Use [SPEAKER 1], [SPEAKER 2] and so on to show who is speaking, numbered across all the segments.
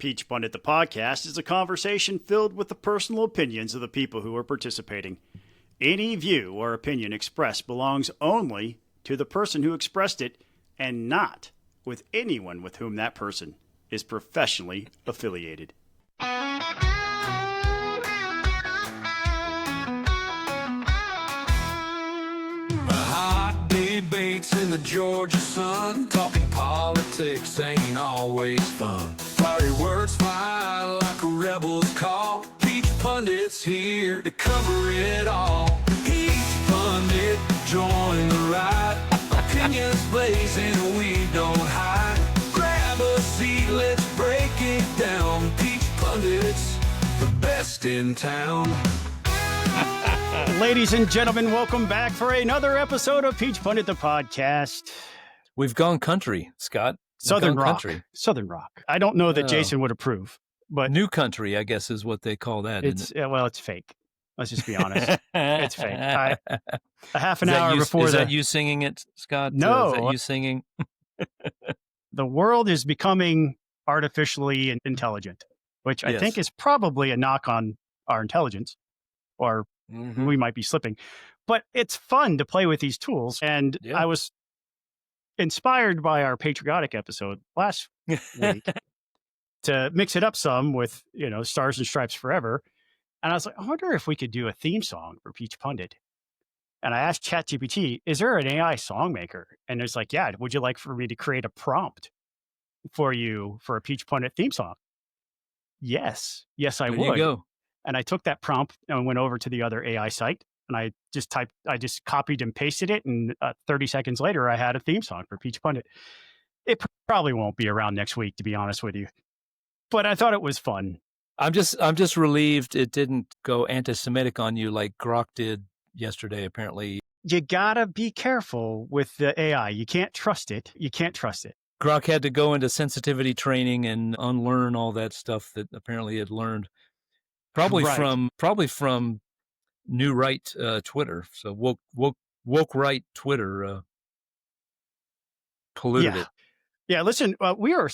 [SPEAKER 1] Peach Pundit, the podcast, is a conversation filled with the personal opinions of the people who are participating. Any view or opinion expressed belongs only to the person who expressed it and not with anyone with whom that person is professionally affiliated.
[SPEAKER 2] Hot debates in the Georgia sun. Talking politics ain't always fun. Fiery words fly like a rebel's call. Peach Pundit's here to cover it all. Peach Pundit, join the ride. Opinions blazing, we don't hide. Grab a seat, let's break it down. Peach Pundit's the best in town.
[SPEAKER 1] Ladies and gentlemen, welcome back for another episode of Peach Pundit, the podcast.
[SPEAKER 3] We've gone country, Scott.
[SPEAKER 1] Southern rock. Southern rock. I don't know that Jason would approve, but
[SPEAKER 3] new country, I guess, is what they call that.
[SPEAKER 1] It's well, it's fake. Let's just be honest. It's fake. A half an hour before
[SPEAKER 3] is that you singing it, Scott?
[SPEAKER 1] No,
[SPEAKER 3] is that you singing?
[SPEAKER 1] The world is becoming artificially intelligent, which I think is probably a knock on our intelligence, or we might be slipping. But it's fun to play with these tools, and I was inspired by our patriotic episode last week to mix it up some with, Stars and Stripes Forever. And I was like, I wonder if we could do a theme song for Peach Pundit. And I asked ChatGPT, is there an AI song maker? And it's like, yeah, would you like for me to create a prompt for you for a Peach Pundit theme song? Yes, I would.
[SPEAKER 3] There you go.
[SPEAKER 1] And I took that prompt and went over to the other AI site, and I just copied and pasted it. And 30 seconds later, I had a theme song for Peach Pundit. It probably won't be around next week, to be honest with you, but I thought it was fun.
[SPEAKER 3] I'm just relieved it didn't go anti-Semitic on you like Grok did yesterday, apparently.
[SPEAKER 1] You gotta be careful with the AI. You can't trust it.
[SPEAKER 3] Grok had to go into sensitivity training and unlearn all that stuff that apparently it learned. Probably from New Right Twitter. So woke right Twitter polluted it.
[SPEAKER 1] Yeah, listen, we are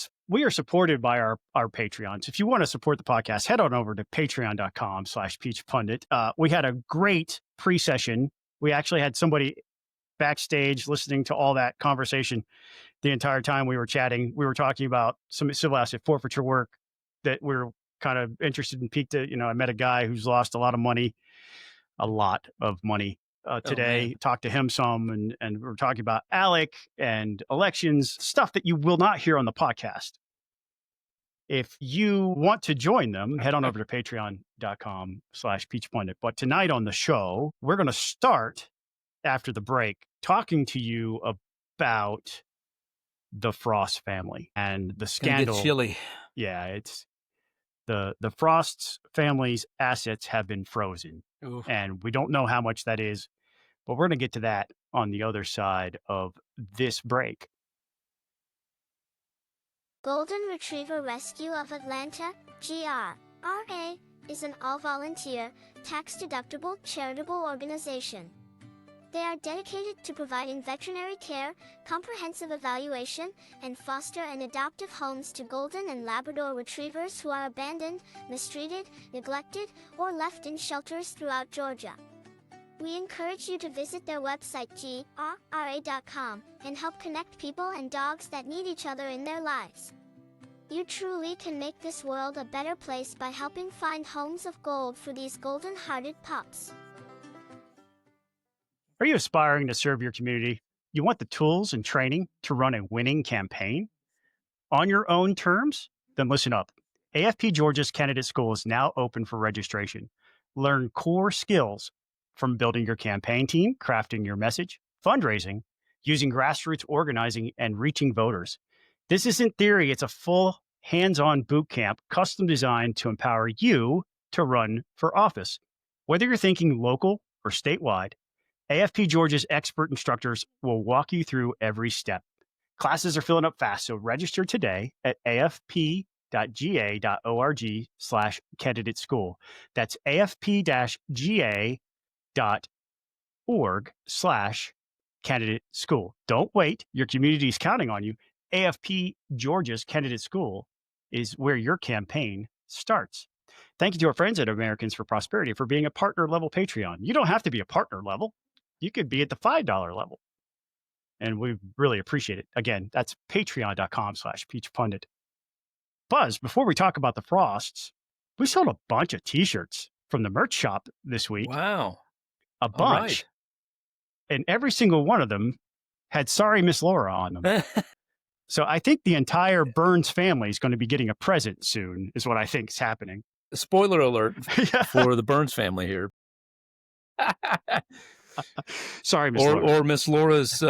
[SPEAKER 1] supported by our Patreons. If you want to support the podcast, head on over to patreon.com/peachpundit. We had a great pre-session. We actually had somebody backstage listening to all that conversation the entire time we were chatting. We were talking about some civil asset forfeiture work that we're kind of interested in. I met a guy who's lost a lot of money today. Talked to him some, and we're talking about ALEC and elections, stuff that you will not hear on the podcast. If you want to join them, head on over to patreon.com/peachpundit. But tonight on the show, we're going to start after the break talking to you about the Frost family and the scandal.
[SPEAKER 3] Get chilly.
[SPEAKER 1] Yeah, it's the Frost family's assets have been frozen.
[SPEAKER 3] Ooh.
[SPEAKER 1] And we don't know how much that is, but we're going to get to that on the other side of this break.
[SPEAKER 4] Golden Retriever Rescue of Atlanta, GRRA, is an all-volunteer, tax-deductible charitable organization. They are dedicated to providing veterinary care, comprehensive evaluation, and foster and adoptive homes to Golden and Labrador Retrievers who are abandoned, mistreated, neglected, or left in shelters throughout Georgia. We encourage you to visit their website grra.com and help connect people and dogs that need each other in their lives. You truly can make this world a better place by helping find homes of gold for these golden-hearted pups.
[SPEAKER 1] Are you aspiring to serve your community? You want the tools and training to run a winning campaign on your own terms? Then listen up. AFP Georgia's candidate school is now open for registration. Learn core skills from building your campaign team, crafting your message, fundraising, using grassroots organizing, and reaching voters. This isn't theory. It's a full hands-on boot camp, custom designed to empower you to run for office. Whether you're thinking local or statewide, AFP Georgia's expert instructors will walk you through every step. Classes are filling up fast, so register today at afp.ga.org/candidate school. That's afp-ga.org/candidate school. Don't wait. Your community is counting on you. AFP Georgia's candidate school is where your campaign starts. Thank you to our friends at Americans for Prosperity for being a partner level Patreon. You don't have to be a partner level. You could be at the $5 level. And we really appreciate it. Again, that's patreon.com/peachpundit. Buzz, before we talk about the Frosts, we sold a bunch of t-shirts from the merch shop this week.
[SPEAKER 3] Wow.
[SPEAKER 1] A bunch. And every single one of them had "Sorry, Miss Laura" on them. So I think the entire Burns family is going to be getting a present soon, is what I think is happening.
[SPEAKER 3] Spoiler alert for the Burns family here.
[SPEAKER 1] Sorry, Miss Laura.
[SPEAKER 3] Or Miss Laura's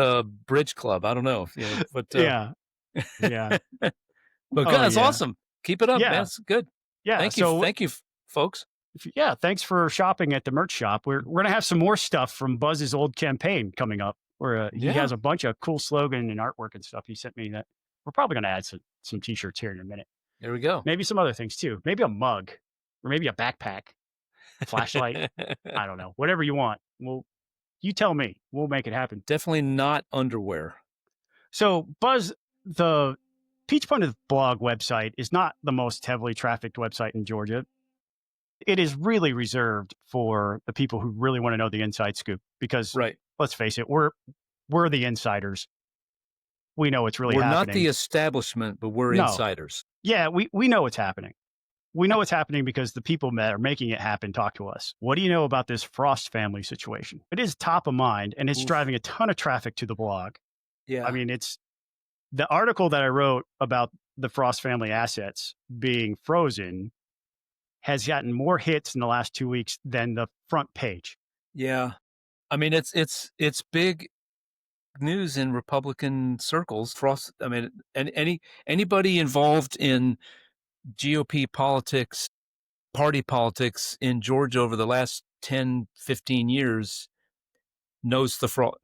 [SPEAKER 3] bridge club. I don't know. But
[SPEAKER 1] yeah.
[SPEAKER 3] But that's awesome. Keep it up, man. That's good.
[SPEAKER 1] Yeah.
[SPEAKER 3] Thank you, folks.
[SPEAKER 1] Yeah. Thanks for shopping at the merch shop. We're going to have some more stuff from Buzz's old campaign coming up, where he has a bunch of cool slogan and artwork and stuff. He sent me that. We're probably going to add some t-shirts here in a minute.
[SPEAKER 3] There we go.
[SPEAKER 1] Maybe some other things too. Maybe a mug, or maybe a backpack, flashlight. I don't know. Whatever you want. You tell me. We'll make it happen.
[SPEAKER 3] Definitely not underwear.
[SPEAKER 1] So, Buzz, the Peach Pundit blog website is not the most heavily trafficked website in Georgia. It is really reserved for the people who really want to know the inside scoop, because let's face it, we're the insiders. We know what's really happening.
[SPEAKER 3] We're not the establishment, but we're insiders.
[SPEAKER 1] Yeah, we know what's happening. We know what's happening because the people that are making it happen talk to us. What do you know about this Frost family situation? It is top of mind, and it's driving a ton of traffic to the blog.
[SPEAKER 3] Yeah.
[SPEAKER 1] I mean, it's the article that I wrote about the Frost family assets being frozen has gotten more hits in the last 2 weeks than the front page.
[SPEAKER 3] Yeah. I mean, it's big news in Republican circles. Frost, I mean, and anybody involved in GOP politics, party politics in Georgia over the last 10, 15 years knows the Frost.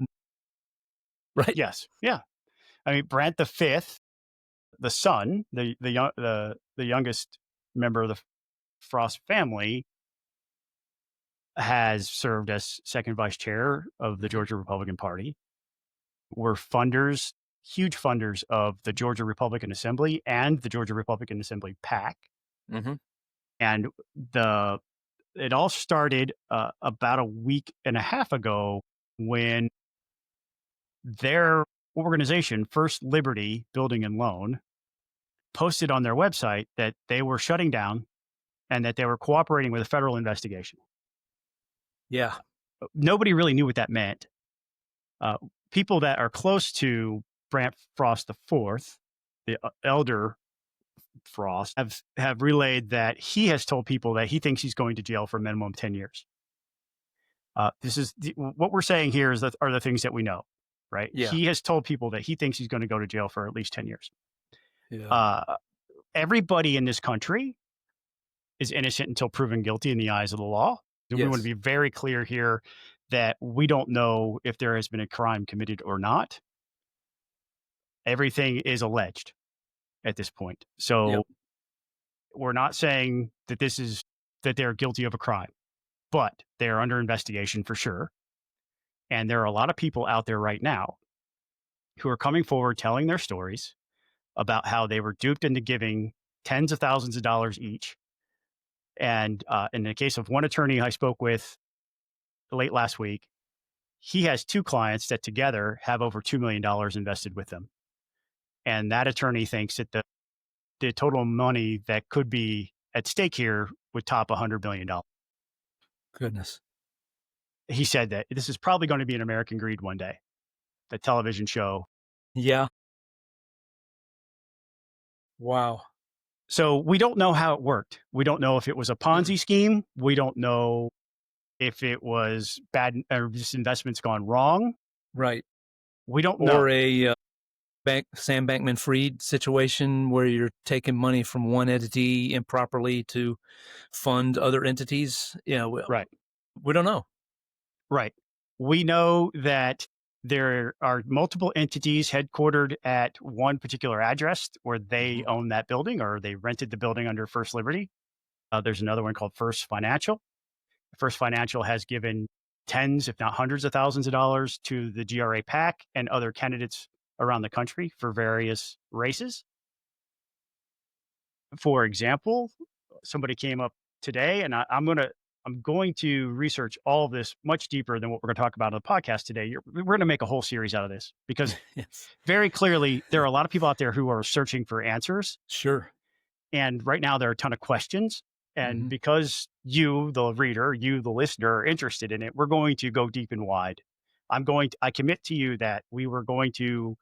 [SPEAKER 3] Right?
[SPEAKER 1] Yes. Yeah. I mean, Brant V, the son, the youngest member of the Frost family, has served as second vice chair of the Georgia Republican Party. We're funders, huge funders of the Georgia Republican Assembly and the Georgia Republican Assembly PAC.
[SPEAKER 3] Mm-hmm.
[SPEAKER 1] And it all started about a week and a half ago when their organization, First Liberty Building and Loan, posted on their website that they were shutting down and that they were cooperating with a federal investigation.
[SPEAKER 3] Yeah.
[SPEAKER 1] Nobody really knew what that meant. People that are close to Brant Frost IV, the elder Frost, have relayed that he has told people that he thinks he's going to jail for a minimum of 10 years. This is what we're saying here are the things that we know, right?
[SPEAKER 3] Yeah.
[SPEAKER 1] He has told people that he thinks he's going to go to jail for at least 10 years.
[SPEAKER 3] Yeah.
[SPEAKER 1] Everybody in this country is innocent until proven guilty in the eyes of the law.
[SPEAKER 3] Yes.
[SPEAKER 1] We want to be very clear here that we don't know if there has been a crime committed or not. Everything is alleged at this point. So we're not saying that that they're guilty of a crime, but they're under investigation for sure. And there are a lot of people out there right now who are coming forward telling their stories about how they were duped into giving tens of thousands of dollars each. And in the case of one attorney I spoke with late last week, he has two clients that together have over $2 million invested with them. And that attorney thinks that the total money that could be at stake here would top $100 million.
[SPEAKER 3] Goodness.
[SPEAKER 1] He said that this is probably going to be an American Greed one day, the television show.
[SPEAKER 3] Yeah. Wow.
[SPEAKER 1] So we don't know how it worked. We don't know if it was a Ponzi scheme. We don't know if it was bad or just investments gone wrong.
[SPEAKER 3] Right.
[SPEAKER 1] We don't know.
[SPEAKER 3] Or a Sam Bankman-Fried situation where you're taking money from one entity improperly to fund other entities.
[SPEAKER 1] Right.
[SPEAKER 3] We don't know.
[SPEAKER 1] Right. We know that there are multiple entities headquartered at one particular address where they own that building or they rented the building under First Liberty. There's another one called First Financial. First Financial has given tens, if not hundreds of thousands of dollars to the GRA PAC and other candidates around the country for various races. For example, somebody came up today, and I'm going to research all of this much deeper than what we're going to talk about on the podcast today. We're going to make a whole series out of this because
[SPEAKER 3] Yes.
[SPEAKER 1] very clearly there are a lot of people out there who are searching for answers.
[SPEAKER 3] Sure.
[SPEAKER 1] And right now there are a ton of questions. And because you, the reader, you, the listener, are interested in it, we're going to go deep and wide. I commit to you that we were going to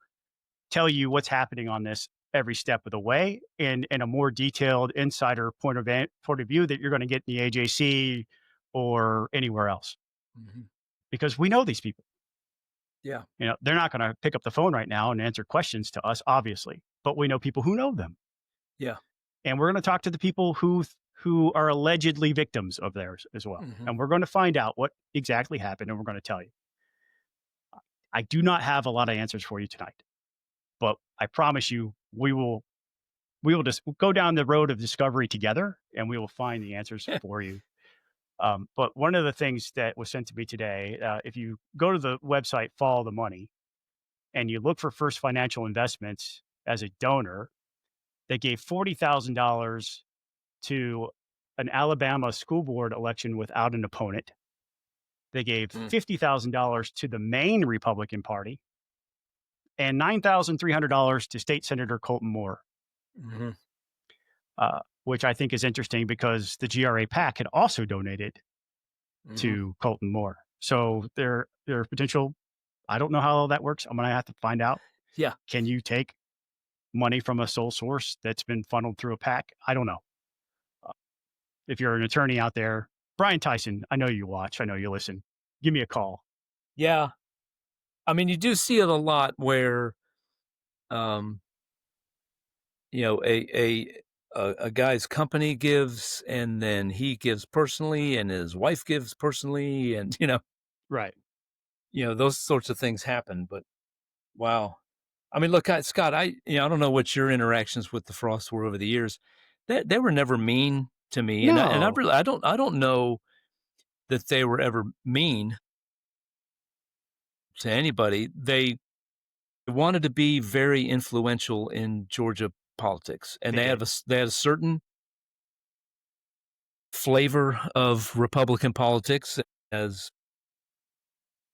[SPEAKER 1] tell you what's happening on this every step of the way in a more detailed insider point of view that you're going to get in the AJC or anywhere else. Because we know these people.
[SPEAKER 3] Yeah.
[SPEAKER 1] You know, they're not going to pick up the phone right now and answer questions to us, obviously, but we know people who know them.
[SPEAKER 3] Yeah.
[SPEAKER 1] And we're going to talk to the people who are allegedly victims of theirs as well. And we're going to find out what exactly happened, and we're going to tell you. I do not have a lot of answers for you tonight, but I promise you we will just go down the road of discovery together, and we will find the answers for you. But one of the things that was sent to me today, if you go to the website Follow the Money and you look for First Financial Investments as a donor, they gave $40,000 to an Alabama school board election without an opponent. They gave $50,000 to the Maine Republican Party and $9,300 to State Senator Colton Moore, which I think is interesting because the GRA PAC had also donated to Colton Moore. So there are potential. I don't know how all that works. I'm going to have to find out.
[SPEAKER 3] Yeah.
[SPEAKER 1] Can you take money from a sole source that's been funneled through a PAC? I don't know. If you're an attorney out there, Brian Tyson, I know you watch, I know you listen. Give me a call.
[SPEAKER 3] Yeah. I mean, you do see it a lot where, you know, a guy's company gives, and then he gives personally, and his wife gives personally, and
[SPEAKER 1] Right.
[SPEAKER 3] Those sorts of things happen. But wow, I mean, look, Scott, I don't know what your interactions with the Frosts were over the years. They were never mean to me,
[SPEAKER 1] No.
[SPEAKER 3] and I don't know that they were ever mean to anybody. They wanted to be very influential in Georgia politics, and they had a certain flavor of Republican politics, as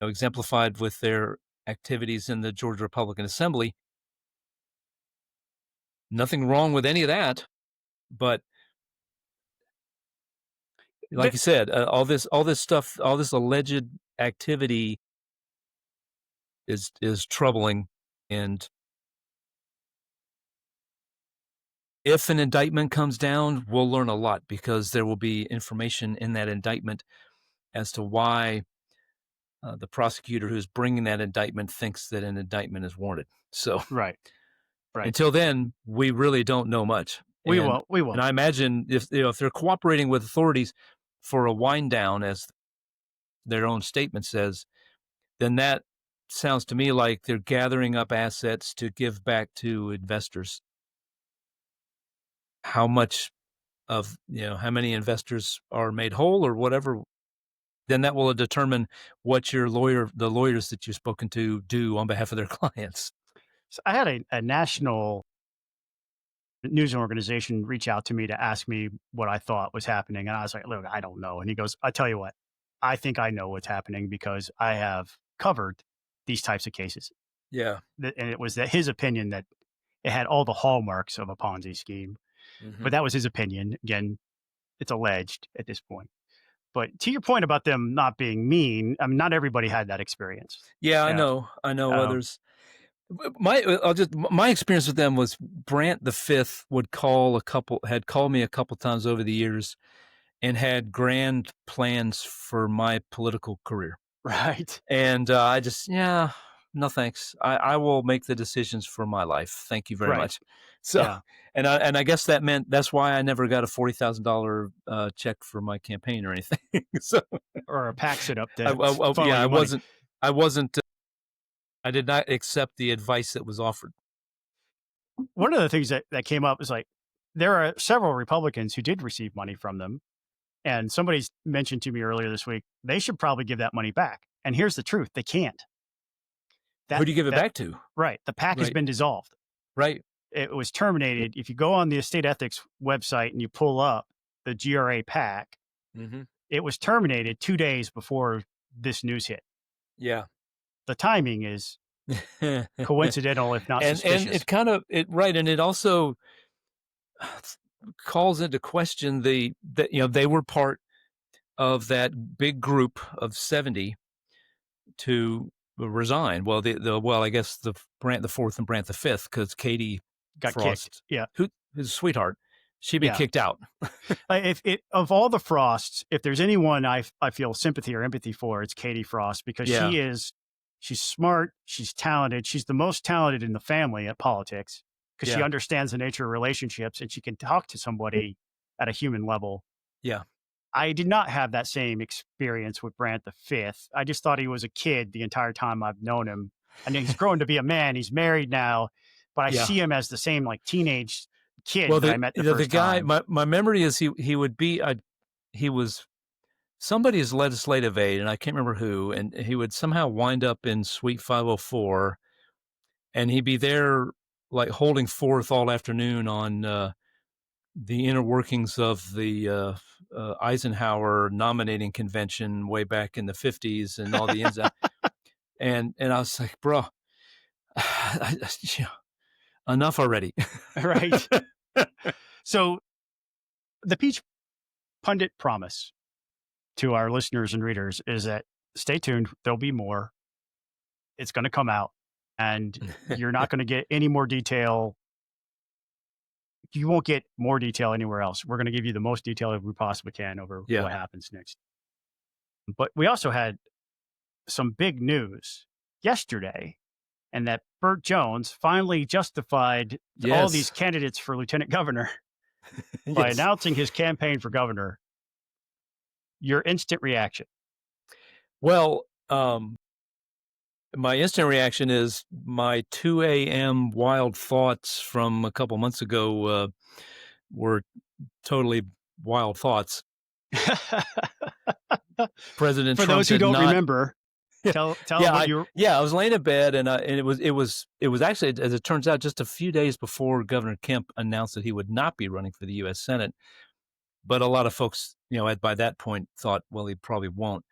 [SPEAKER 3] exemplified with their activities in the Georgia Republican Assembly. Nothing wrong with any of that, but like you said, all this stuff, all this alleged activity is troubling. And if an indictment comes down, we'll learn a lot, because there will be information in that indictment as to why the prosecutor who's bringing that indictment thinks that an indictment is warranted. So
[SPEAKER 1] Right.
[SPEAKER 3] Until then, we really don't know much.
[SPEAKER 1] We will.
[SPEAKER 3] And I imagine if they're cooperating with authorities for a wind down, as their own statement says, then that sounds to me like they're gathering up assets to give back to investors. How much of, how many investors are made whole or whatever, then that will determine what the lawyers that you've spoken to do on behalf of their clients.
[SPEAKER 1] So I had a national news organization reach out to me to ask me what I thought was happening. And I was like, look, I don't know. And he goes, I tell you what, I think I know what's happening because I have covered these types of cases.
[SPEAKER 3] Yeah.
[SPEAKER 1] And it was his opinion that it had all the hallmarks of a Ponzi scheme. But that was his opinion. Again, it's alleged at this point. But to your point about them not being mean, I mean, not everybody had that experience.
[SPEAKER 3] Yeah, I know others. My experience with them was Brandt V had called me a couple times over the years and had grand plans for my political career.
[SPEAKER 1] Right.
[SPEAKER 3] And I just, no thanks. I will make the decisions for my life. Thank you very much. So,
[SPEAKER 1] yeah.
[SPEAKER 3] and I guess that's why I never got a $40,000 check for my campaign or anything. So,
[SPEAKER 1] or a PAC sit up there.
[SPEAKER 3] I did not accept the advice that was offered.
[SPEAKER 1] One of the things that came up is like, there are several Republicans who did receive money from them. And somebody's mentioned to me earlier this week, they should probably give that money back. And here's the truth. They can't.
[SPEAKER 3] Who do you give it back to?
[SPEAKER 1] Right. The PAC has been dissolved.
[SPEAKER 3] Right.
[SPEAKER 1] it was terminated. If you go on the estate ethics website and you pull up the GRA pack, it was terminated 2 days before this news hit.
[SPEAKER 3] Yeah.
[SPEAKER 1] The timing is coincidental, if not suspicious.
[SPEAKER 3] And it kind of, and it also calls into question that they were part of that big group of 70 to resign. Well, I guess the Brandt the Fourth and Brandt the Fifth, because Katie
[SPEAKER 1] got
[SPEAKER 3] Frost,
[SPEAKER 1] kicked. Yeah,
[SPEAKER 3] who's a sweetheart, she'd be kicked out.
[SPEAKER 1] Of all the Frosts, if there's anyone I feel sympathy or empathy for, it's Katie Frost, because she's smart, she's talented, she's the most talented in the family at politics, because she understands the nature of relationships and she can talk to somebody at a human level.
[SPEAKER 3] Yeah.
[SPEAKER 1] I did not have that same experience with Brandt the Fifth. I just thought he was a kid the entire time I've known him. And he's grown to be a man. He's married now, but I see him as the same like teenage kid that I met the first
[SPEAKER 3] guy,
[SPEAKER 1] time.
[SPEAKER 3] My memory is he was somebody's legislative aide, and I can't remember who, and he would somehow wind up in Suite 504, and he'd be there like holding forth all afternoon on the inner workings of the Eisenhower nominating convention way back in the 50s and all the ins and I was like, bro, enough already.
[SPEAKER 1] Right. So the Peach Pundit promise to our listeners and readers is that stay tuned. There'll be more. It's going to come out, and you're not going to get any more detail. You won't get more detail anywhere else. We're going to give you the most detail we possibly can over what happens next. But we also had some big news yesterday, and that Burt Jones finally justified all these candidates for lieutenant governor by announcing his campaign for governor. Your instant reaction?
[SPEAKER 3] Well, my instant reaction is my 2 a.m. wild thoughts from a couple months ago were totally wild thoughts. President
[SPEAKER 1] for
[SPEAKER 3] Trump
[SPEAKER 1] those who don't remember, tell what you were.
[SPEAKER 3] Yeah, I was laying in bed, and it was actually, as it turns out, just a few days before Governor Kemp announced that he would not be running for the U.S. Senate. But a lot of folks, by that point thought, well, he probably won't.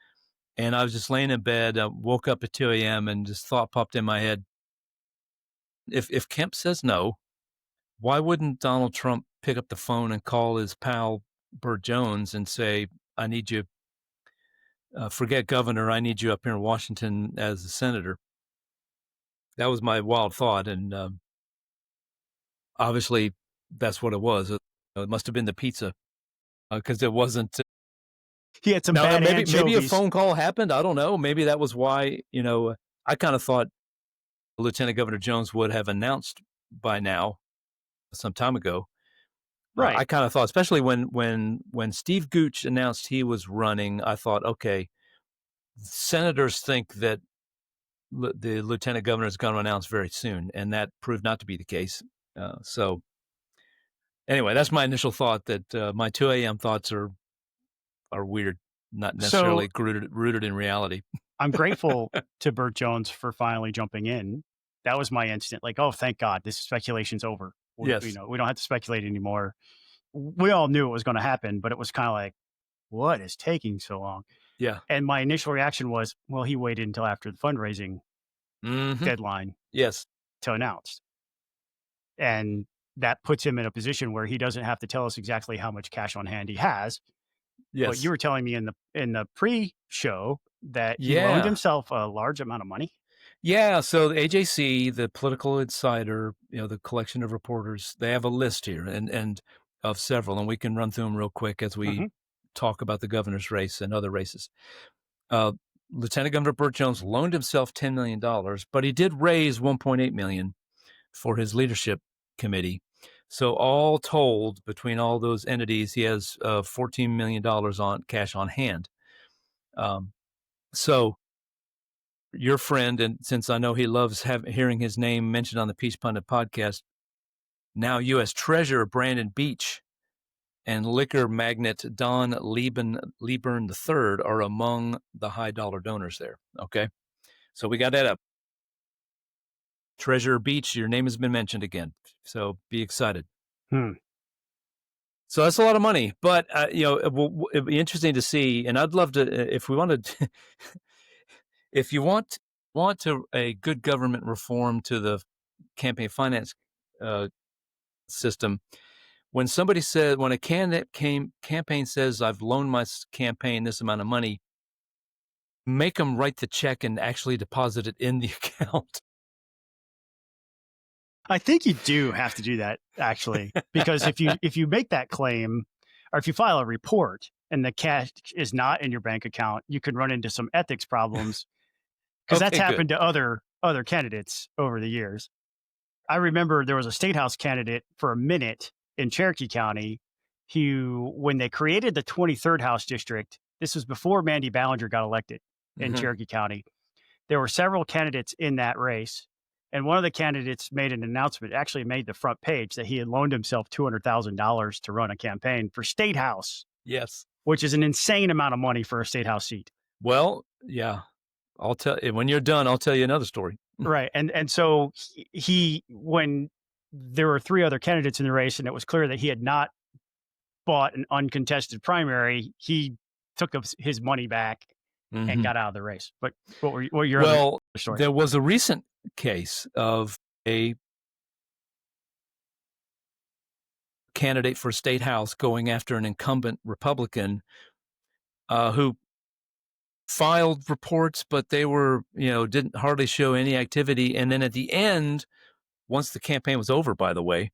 [SPEAKER 3] And I was just laying in bed, woke up at 2 a.m. and just thought popped in my head, if Kemp says no, why wouldn't Donald Trump pick up the phone and call his pal Burt Jones and say, I need you, forget governor, I need you up here in Washington as a senator? That was my wild thought. And obviously that's what it was. It must have been the pizza, because it wasn't.
[SPEAKER 1] He had some bad anchovies.
[SPEAKER 3] Maybe a phone call happened. I don't know. Maybe that was why, I kind of thought Lieutenant Governor Jones would have announced by now, some time ago.
[SPEAKER 1] Right.
[SPEAKER 3] I kind of thought, especially when Steve Gooch announced he was running, I thought, okay, senators think that the lieutenant governor is going to announce very soon, and that proved not to be the case. So anyway, that's my initial thought, that my 2 a.m. thoughts are weird, not necessarily rooted in reality.
[SPEAKER 1] I'm grateful to Burt Jones for finally jumping in. That was my instant, like, oh, thank God, this speculation's over. We don't have to speculate anymore. We all knew it was going to happen, but it was kind of like, what is taking so long?
[SPEAKER 3] Yeah.
[SPEAKER 1] And my initial reaction was, well, he waited until after the fundraising deadline to announce. And that puts him in a position where he doesn't have to tell us exactly how much cash on hand he has.
[SPEAKER 3] Yes.
[SPEAKER 1] But you were telling me in the pre-show that he loaned himself a large amount of money.
[SPEAKER 3] Yeah. So the AJC, the Political Insider, the collection of reporters, they have a list here and of several, and we can run through them real quick as we talk about the governor's race and other races. Lieutenant Governor Burt Jones loaned himself $10 million, but he did raise $1.8 million for his leadership committee. So all told, between all those entities, he has $14 million on cash on hand. So your friend, and since I know he loves hearing his name mentioned on the Peach Pundit podcast, now U.S. Treasurer Brandon Beach and liquor magnate Don Lieburn III are among the high dollar donors there. Okay. So we got that up. Treasure Beach, your name has been mentioned again. So be excited.
[SPEAKER 1] Hmm.
[SPEAKER 3] So that's a lot of money, but it'd be interesting to see. And I'd love to, if we wanted, if you want a good government reform to the campaign finance system, when a campaign says, I've loaned my campaign this amount of money, make them write the check and actually deposit it in the account.
[SPEAKER 1] I think you do have to do that, actually, because if you make that claim, or if you file a report and the cash is not in your bank account, you can run into some ethics problems, because that's happened to other candidates over the years. I remember there was a state house candidate for a minute in Cherokee County who, when they created the 23rd House District, this was before Mandy Ballinger got elected in Cherokee County, there were several candidates in that race. And one of the candidates made an announcement, actually made the front page, that he had loaned himself $200,000 to run a campaign for state house.
[SPEAKER 3] Yes.
[SPEAKER 1] Which is an insane amount of money for a state house seat.
[SPEAKER 3] Well, yeah. I'll tell you, when you're done, I'll tell you another story.
[SPEAKER 1] Right. And so he, when there were 3 other candidates in the race and it was clear that he had not bought an uncontested primary, he took his money back and got out of the race. But what were your other stories?
[SPEAKER 3] There was a recent case of a candidate for state house going after an incumbent Republican who filed reports, but they were, didn't hardly show any activity. And then at the end, once the campaign was over, by the way,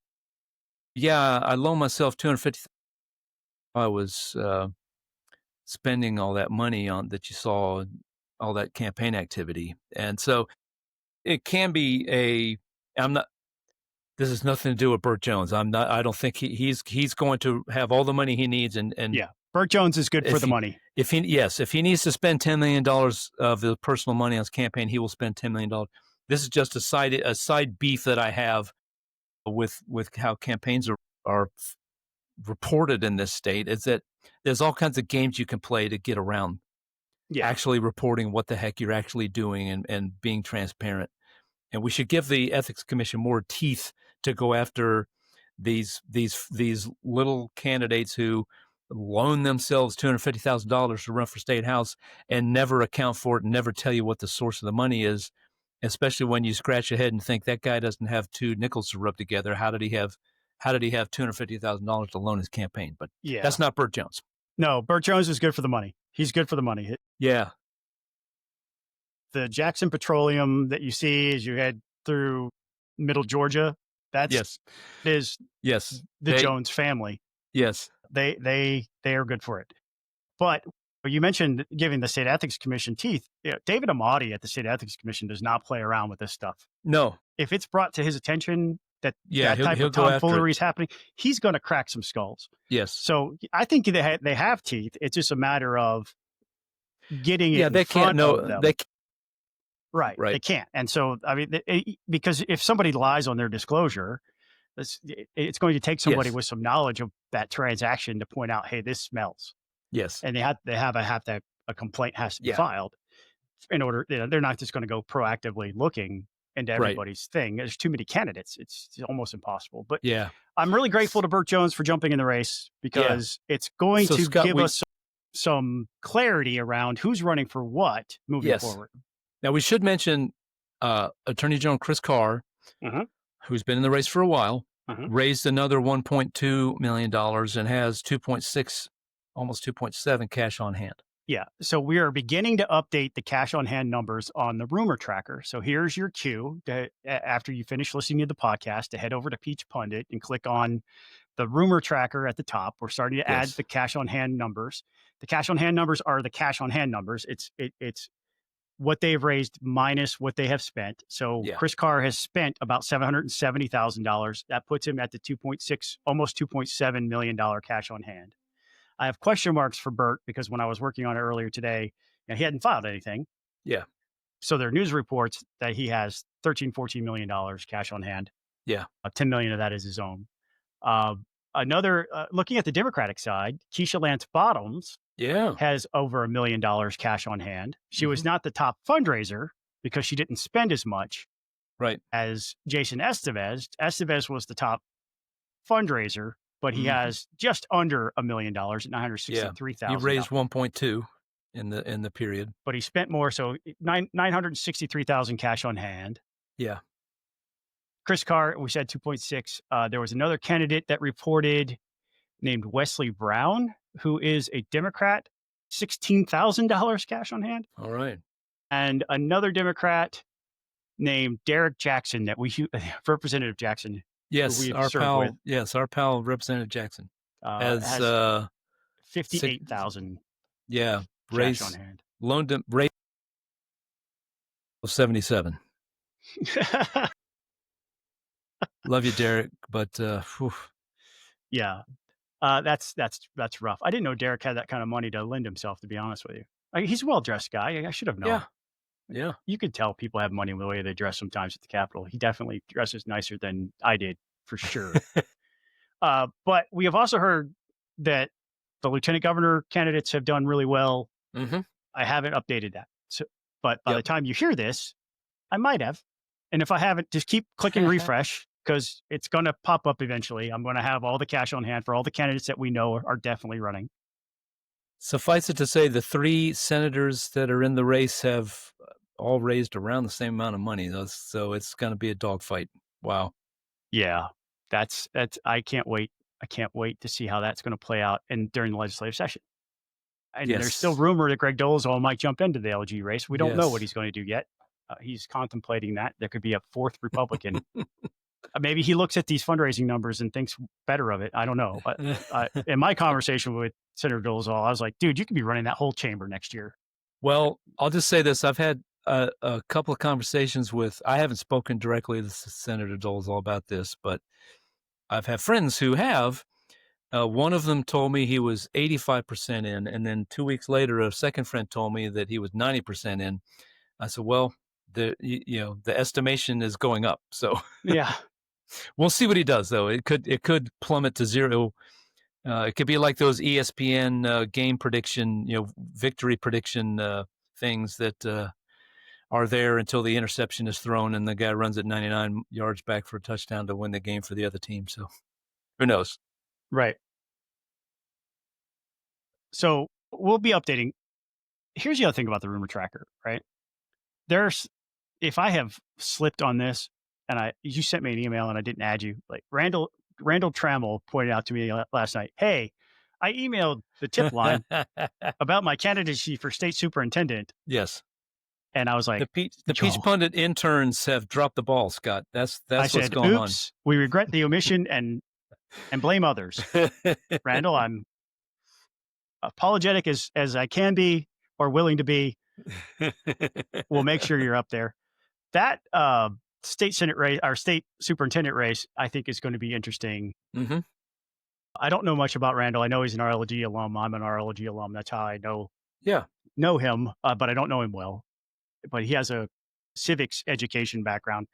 [SPEAKER 3] I loaned myself $250,000. I was spending all that money on that you saw, all that campaign activity. And so it can be this has nothing to do with Burt Jones. I don't think he's going to have all the money he needs. And
[SPEAKER 1] yeah, Burt Jones is good for the money.
[SPEAKER 3] If he needs to spend $10 million of his personal money on his campaign, he will spend $10 million. This is just a side beef that I have with how campaigns are reported in this state, is that there's all kinds of games you can play to get around actually reporting what the heck you're actually doing and being transparent. And we should give the Ethics Commission more teeth to go after these little candidates who loan themselves $250,000 to run for state house and never account for it and never tell you what the source of the money is, especially when you scratch your head and think that guy doesn't have 2 nickels to rub together. How did he have $250,000 to loan his campaign? But that's not Burt Jones.
[SPEAKER 1] No, Burt Jones is good for the money. He's good for the money.
[SPEAKER 3] Yeah.
[SPEAKER 1] The Jackson Petroleum that you see as you head through middle Georgia, that's the Jones family.
[SPEAKER 3] Yes.
[SPEAKER 1] They are good for it. But you mentioned giving the State Ethics Commission teeth. David Amati at the State Ethics Commission does not play around with this stuff.
[SPEAKER 3] No.
[SPEAKER 1] If it's brought to his attention that type
[SPEAKER 3] he'll
[SPEAKER 1] of tomfoolery is happening, he's going to crack some skulls.
[SPEAKER 3] Yes.
[SPEAKER 1] So I think they have teeth. It's just a matter of getting it in front of them. Right. They can't. And so, I mean, because if somebody lies on their disclosure, it's going to take somebody with some knowledge of that transaction to point out, hey, this smells.
[SPEAKER 3] Yes.
[SPEAKER 1] And a complaint has to be filed in order, they're not just going to go proactively looking into everybody's thing. There's too many candidates. It's almost impossible. But I'm really grateful to Burt Jones for jumping in the race, because it's going to give us some clarity around who's running for what moving forward.
[SPEAKER 3] Now, we should mention Attorney General Chris Carr, who's been in the race for a while, raised another $1.2 million and has 2.6, almost 2.7 cash on hand. Yeah.
[SPEAKER 1] So we are beginning to update the cash on hand numbers on the rumor tracker. So here's your cue after you finish listening to the podcast to head over to Peach Pundit and click on the rumor tracker at the top. We're starting to add the cash on hand numbers. The cash on hand numbers are the cash on hand numbers. It's what they've raised minus what they have spent. So Chris Carr has spent about $770,000. That puts him at the 2.6, almost $2.7 million cash on hand. I have question marks for Burt because when I was working on it earlier today, he hadn't filed anything.
[SPEAKER 3] Yeah.
[SPEAKER 1] So there are news reports that he has $14 million cash on hand.
[SPEAKER 3] Yeah.
[SPEAKER 1] 10 million of that is his own. Looking at the Democratic side, Keisha Lance Bottoms has over $1 million cash on hand. She was not the top fundraiser because she didn't spend as much,
[SPEAKER 3] Right.
[SPEAKER 1] as Jason Estevez. Estevez was the top fundraiser, but he has just under $1 million at $963,000.
[SPEAKER 3] He raised 1.2 in the period,
[SPEAKER 1] but he spent more. So 963,000 cash on hand.
[SPEAKER 3] Yeah.
[SPEAKER 1] Chris Carr, we said 2.6. There was another candidate that reported named Wesley Brown, who is a Democrat, $16,000 cash on hand.
[SPEAKER 3] All right.
[SPEAKER 1] And another Democrat named Derek Jackson, Representative Jackson.
[SPEAKER 3] Yes, our pal. Yes, our pal, Representative Jackson, has
[SPEAKER 1] 58,000.
[SPEAKER 3] Yeah,
[SPEAKER 1] cash on hand.
[SPEAKER 3] Loaned him raised 77. Love you, Derek, but
[SPEAKER 1] yeah, that's rough. I didn't know Derek had that kind of money to lend himself. To be honest with you, he's a well-dressed guy. I should have known.
[SPEAKER 3] Yeah.
[SPEAKER 1] You could tell people have money in the way they dress sometimes at the Capitol. He definitely dresses nicer than I did, for sure. But we have also heard that the lieutenant governor candidates have done really well. I haven't updated that. So, but by the time you hear this, I might have. And if I haven't, just keep clicking refresh, because it's going to pop up eventually. I'm going to have all the cash on hand for all the candidates that we know are definitely running.
[SPEAKER 3] Suffice it to say, the 3 senators that are in the race have all raised around the same amount of money, though. So it's going to be a dogfight. Wow.
[SPEAKER 1] Yeah, that's. I can't wait. I can't wait to see how that's going to play out during the legislative session. And there's still rumor that Greg Dolezal might jump into the LG race. We don't know what he's going to do yet. He's contemplating that. There could be a 4th Republican. Maybe he looks at these fundraising numbers and thinks better of it. I don't know. But in my conversation with Senator Dolezal, I was like, dude, you could be running that whole chamber next year.
[SPEAKER 3] Well, I'll just say this. I've had a couple of conversations I haven't spoken directly to Senator Dolezal about this, but I've had friends who have. One of them told me he was 85% in, and then 2 weeks later, a second friend told me that he was 90% in. I said, well, the estimation is going up. So
[SPEAKER 1] yeah,
[SPEAKER 3] we'll see what he does, though. It could plummet to 0. It could be like those ESPN game prediction, victory prediction things that are there until the interception is thrown and the guy runs it 99 yards back for a touchdown to win the game for the other team. So who knows?
[SPEAKER 1] Right. So we'll be updating. Here's the other thing about the rumor tracker, right? If I have slipped on this and you sent me an email and I didn't add you, like Randall Trammell pointed out to me last night, hey, I emailed the tip line about my candidacy for state superintendent.
[SPEAKER 3] Yes.
[SPEAKER 1] And I was like,
[SPEAKER 3] the Peach Pundit interns have dropped the ball, Scott. That's what's going on.
[SPEAKER 1] We regret the omission and blame others. Randall, I'm apologetic as I can be or willing to be. We'll make sure you're up there. That state senate race, our state superintendent race, I think is going to be interesting. I don't know much about Randall. I know he's an RLG alum. I'm an RLG alum. That's how I know him, but I don't know him well. But he has a civics education background.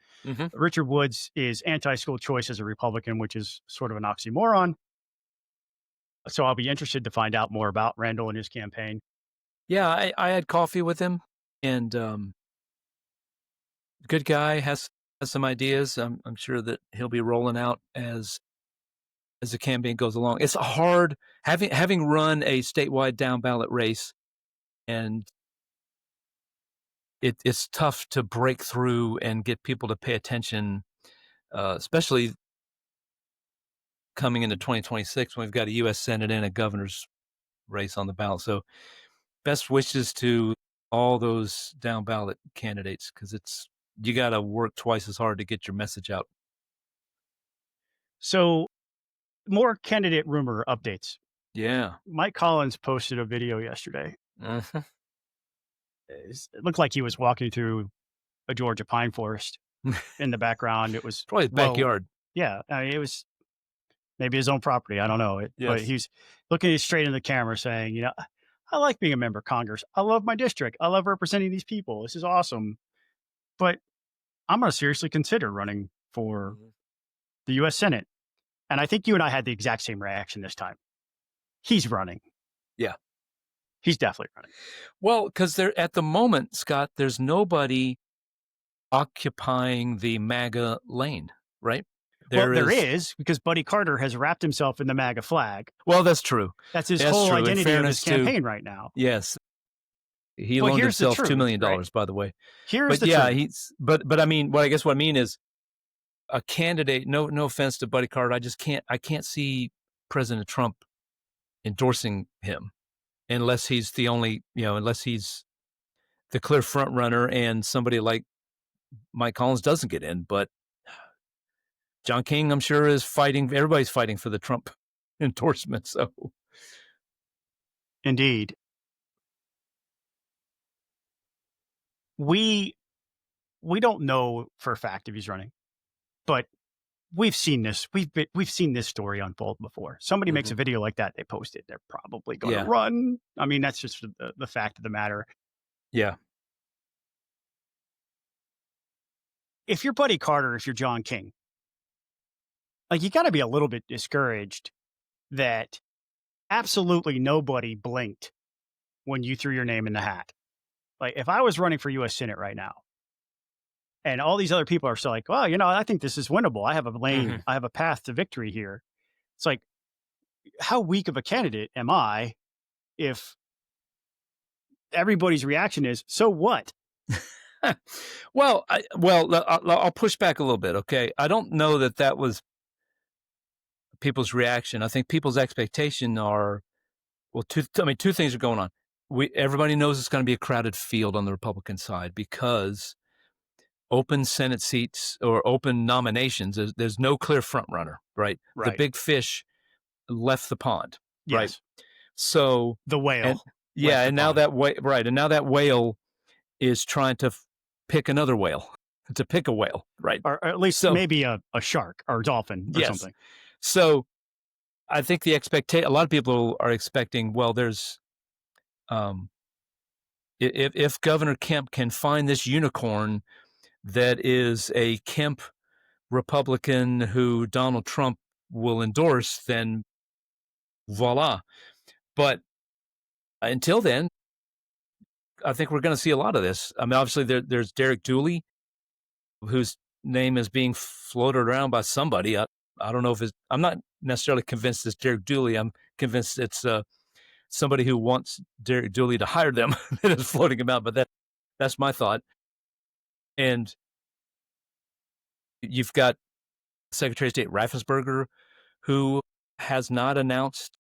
[SPEAKER 1] Richard Woods is anti-school choice as a Republican, which is sort of an oxymoron. So I'll be interested to find out more about Randall and his campaign.
[SPEAKER 3] Yeah, I had coffee with him, and good guy, has some ideas. I'm sure that he'll be rolling out as the campaign goes along. It's hard having run a statewide down ballot race, and it's tough to break through and get people to pay attention, especially coming into 2026 when we've got a U.S. Senate and a governor's race on the ballot. So best wishes to all those down ballot candidates, because you got to work twice as hard to get your message out. So
[SPEAKER 1] more candidate rumor updates.
[SPEAKER 3] Yeah.
[SPEAKER 1] Mike Collins posted a video yesterday. It looked like he was walking through a Georgia pine forest. In the background, it was
[SPEAKER 3] probably his backyard.
[SPEAKER 1] Yeah. I mean, it was maybe his own property. I don't know. But he's looking straight in the camera saying, I like being a member of Congress. I love my district. I love representing these people. This is awesome. But I'm going to seriously consider running for the U.S. Senate. And I think you and I had the exact same reaction this time. He's running.
[SPEAKER 3] Yeah.
[SPEAKER 1] He's definitely running.
[SPEAKER 3] Well, because at the moment, Scott, there's nobody occupying the MAGA lane, right?
[SPEAKER 1] There is, because Buddy Carter has wrapped himself in the MAGA flag.
[SPEAKER 3] Well, that's true.
[SPEAKER 1] That's his whole
[SPEAKER 3] true.
[SPEAKER 1] identity of his campaign right now.
[SPEAKER 3] Yes. He loaned himself $2 million, right? By the way.
[SPEAKER 1] Here's the truth.
[SPEAKER 3] But I mean, what I mean is a candidate, no offense to Buddy Carter, I can't see President Trump endorsing him unless he's unless he's the clear front runner and somebody like Mike Collins doesn't get in. But John King, I'm sure, is fighting. Everybody's fighting for the Trump endorsement. So,
[SPEAKER 1] indeed, we don't know for a fact if he's running, but we've seen this. We've seen this story unfold before. Somebody makes a video like that, they post it. They're probably going to run. I mean, that's just the fact of the matter.
[SPEAKER 3] Yeah.
[SPEAKER 1] If you're Buddy Carter, if you're John King, like, you got to be a little bit discouraged that absolutely nobody blinked when you threw your name in the hat. Like, if I was running for U.S. Senate right now, and all these other people are still like, well, I think this is winnable. I have a lane. I have a path to victory here. It's like, how weak of a candidate am I if everybody's reaction is, so what?
[SPEAKER 3] Well, I'll push back a little bit. Okay. I don't know that was people's reaction. I think people's expectation are, two things are going on. Everybody knows it's going to be a crowded field on the Republican side because open Senate seats or open nominations, there's no clear front runner, right? The big fish left the pond, right? So
[SPEAKER 1] the whale.
[SPEAKER 3] And now that whale is trying to pick another whale, to pick a whale, right?
[SPEAKER 1] Or at least maybe a shark or a dolphin or something.
[SPEAKER 3] So I think a lot of people are expecting, well, there's, if Governor Kemp can find this unicorn that is a Kemp Republican who Donald Trump will endorse, then voila. But until then, I think we're going to see a lot of this. I mean, obviously there's Derek Dooley, whose name is being floated around by somebody. I don't know if I'm not necessarily convinced it's Derek Dooley. I'm convinced it's somebody who wants Derek Dooley to hire them that is floating him out. But that's my thought. And you've got Secretary of State Raffensperger, who has not announced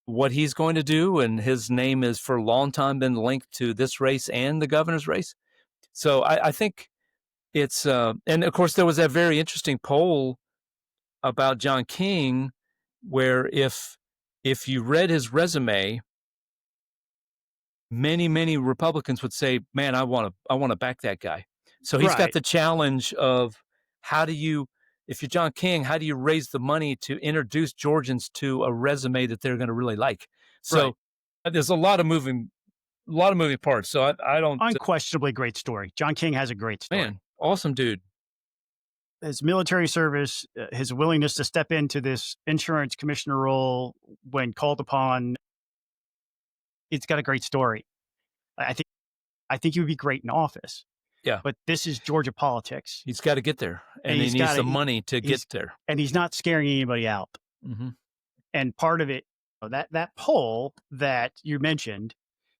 [SPEAKER 3] what he's going to do, and his name has for a long time been linked to this race and the governor's race. So I think it's and of course there was that very interesting poll about John King, where if you read his resume, many Republicans would say, "Man, I want to back that guy." So he's got the challenge of if you're John King, how do you raise the money to introduce Georgians to a resume that they're going to really like? So there's a lot of moving parts. So I don't.
[SPEAKER 1] Unquestionably great story. John King has a great story.
[SPEAKER 3] Man, awesome dude.
[SPEAKER 1] His military service, his willingness to step into this insurance commissioner role when called upon. It's got a great story. I think he would be great in office.
[SPEAKER 3] Yeah.
[SPEAKER 1] But this is Georgia politics.
[SPEAKER 3] He's got to get there. And he needs the money to get there.
[SPEAKER 1] And he's not scaring anybody out.
[SPEAKER 3] Mm-hmm.
[SPEAKER 1] And part of it, that poll that you mentioned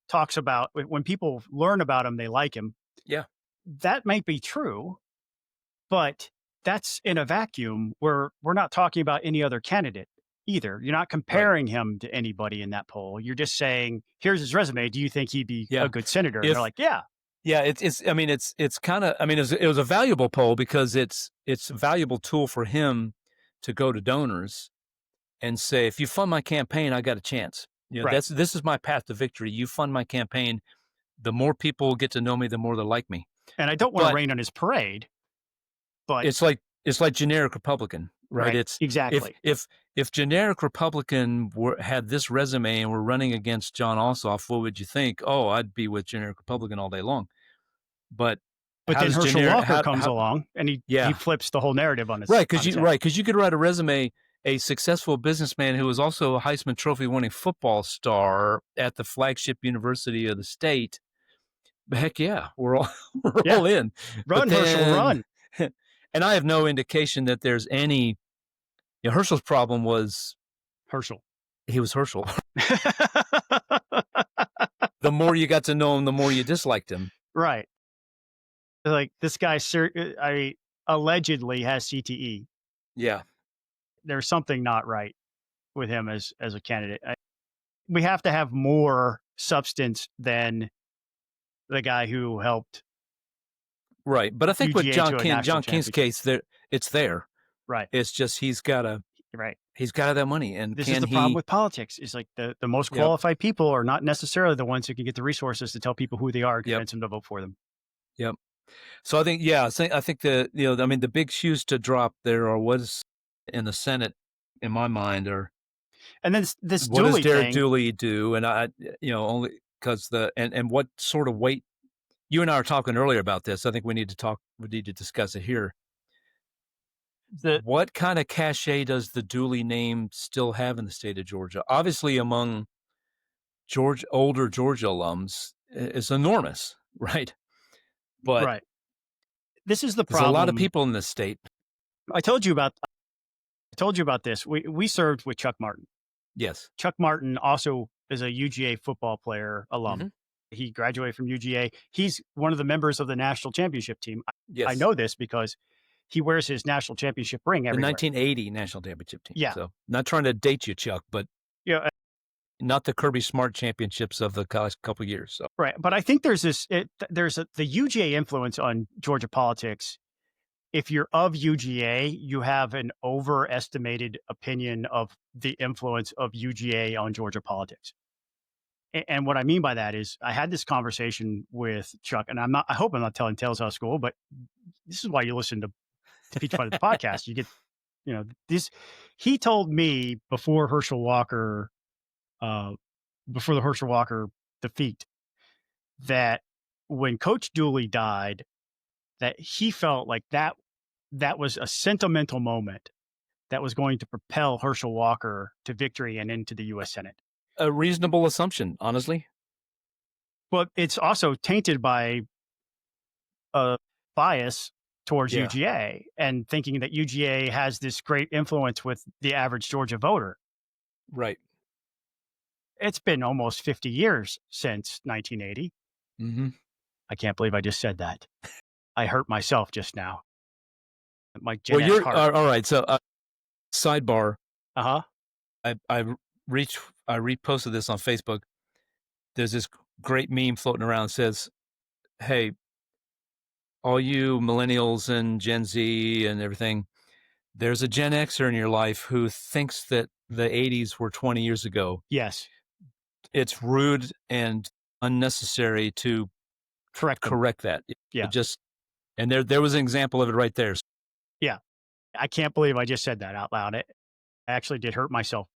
[SPEAKER 1] talks about when people learn about him, they like him.
[SPEAKER 3] Yeah.
[SPEAKER 1] That might be true, but that's in a vacuum where we're not talking about any other candidate either. You're not comparing him to anybody in that poll. You're just saying, here's his resume. Do you think he'd be a good senator? And they're like, yeah. Yeah, it was a valuable poll because it's a valuable tool for him to go to donors and say, if you fund my campaign, I got a chance. This is my path to victory. You fund my campaign, the more people get to know me, the more they like me. And I don't want to rain on his parade, but it's like generic Republican, right? It's exactly if generic Republican had this resume and were running against John Ossoff, what would you think? Oh, I'd be with generic Republican all day long. But then Herschel Walker comes along and he flips the whole narrative on his because you could write a resume, a successful businessman who was also a Heisman Trophy winning football star at the flagship university of the state,
[SPEAKER 3] heck yeah, we're all all in.
[SPEAKER 1] Run, Herschel, run.
[SPEAKER 3] And I have no indication that there's any. Herschel's problem was
[SPEAKER 1] Herschel.
[SPEAKER 3] He was Herschel. The more you got to know him, the more you disliked him.
[SPEAKER 1] Right. Like this guy, allegedly has CTE.
[SPEAKER 3] Yeah.
[SPEAKER 1] There's something not right with him as a candidate. We have to have more substance than the guy who helped.
[SPEAKER 3] Right. But I think with John King's case, it's there.
[SPEAKER 1] Right.
[SPEAKER 3] It's just he's got to have that money. And
[SPEAKER 1] this is the problem with politics is like the most qualified people are not necessarily the ones who can get the resources to tell people who they are and convince them to vote for them.
[SPEAKER 3] Yep. So I think, I think the big shoes to drop there was in the Senate, in my mind,
[SPEAKER 1] and then this
[SPEAKER 3] what
[SPEAKER 1] Dooley
[SPEAKER 3] does Derek
[SPEAKER 1] thing,
[SPEAKER 3] Dooley do? And only because and what sort of weight, you and I were talking earlier about this. I think we need to discuss it here. What kind of cachet does the Dooley name still have in the state of Georgia? Obviously, among older Georgia alums, it's enormous, right? But
[SPEAKER 1] this is the problem.
[SPEAKER 3] There's a lot of people in this state.
[SPEAKER 1] I told you about this. We served with Chuck Martin.
[SPEAKER 3] Yes.
[SPEAKER 1] Chuck Martin also is a UGA football player alum.
[SPEAKER 3] Mm-hmm.
[SPEAKER 1] He graduated from UGA. He's one of the members of the national championship team.
[SPEAKER 3] Yes.
[SPEAKER 1] I know this because he wears his national championship ring everywhere.
[SPEAKER 3] The 1980 national championship team.
[SPEAKER 1] Yeah.
[SPEAKER 3] So not trying to date you, Chuck, but not the Kirby Smart championships of the last couple of years. So.
[SPEAKER 1] Right. But I think there's the UGA influence on Georgia politics. If you're of UGA, you have an overestimated opinion of the influence of UGA on Georgia politics. And what I mean by that is I had this conversation with Chuck, and I hope I'm not telling tales out of school, but this is why you listen to Peach Pundit podcast. You get, this. He told me before the Herschel Walker defeat, that when Coach Dooley died, that he felt like that was a sentimental moment that was going to propel Herschel Walker to victory and into the U.S. Senate.
[SPEAKER 3] A reasonable assumption, honestly.
[SPEAKER 1] But it's also tainted by a bias towards UGA and thinking that UGA has this great influence with the average Georgia voter.
[SPEAKER 3] Right.
[SPEAKER 1] It's been almost 50 years since 1980.
[SPEAKER 3] Mm-hmm.
[SPEAKER 1] I can't believe I just said that. I hurt myself just now. My
[SPEAKER 3] all right. So, sidebar. I reposted this on Facebook. There's this great meme floating around that says, "Hey, all you millennials and Gen Z and everything, there's a Gen Xer in your life who thinks that the 80s were 20 years ago.
[SPEAKER 1] Yes.
[SPEAKER 3] It's rude and unnecessary to correct that.
[SPEAKER 1] Yeah.
[SPEAKER 3] And there was an example of it right there.
[SPEAKER 1] Yeah. I can't believe I just said that out loud. I actually did hurt myself.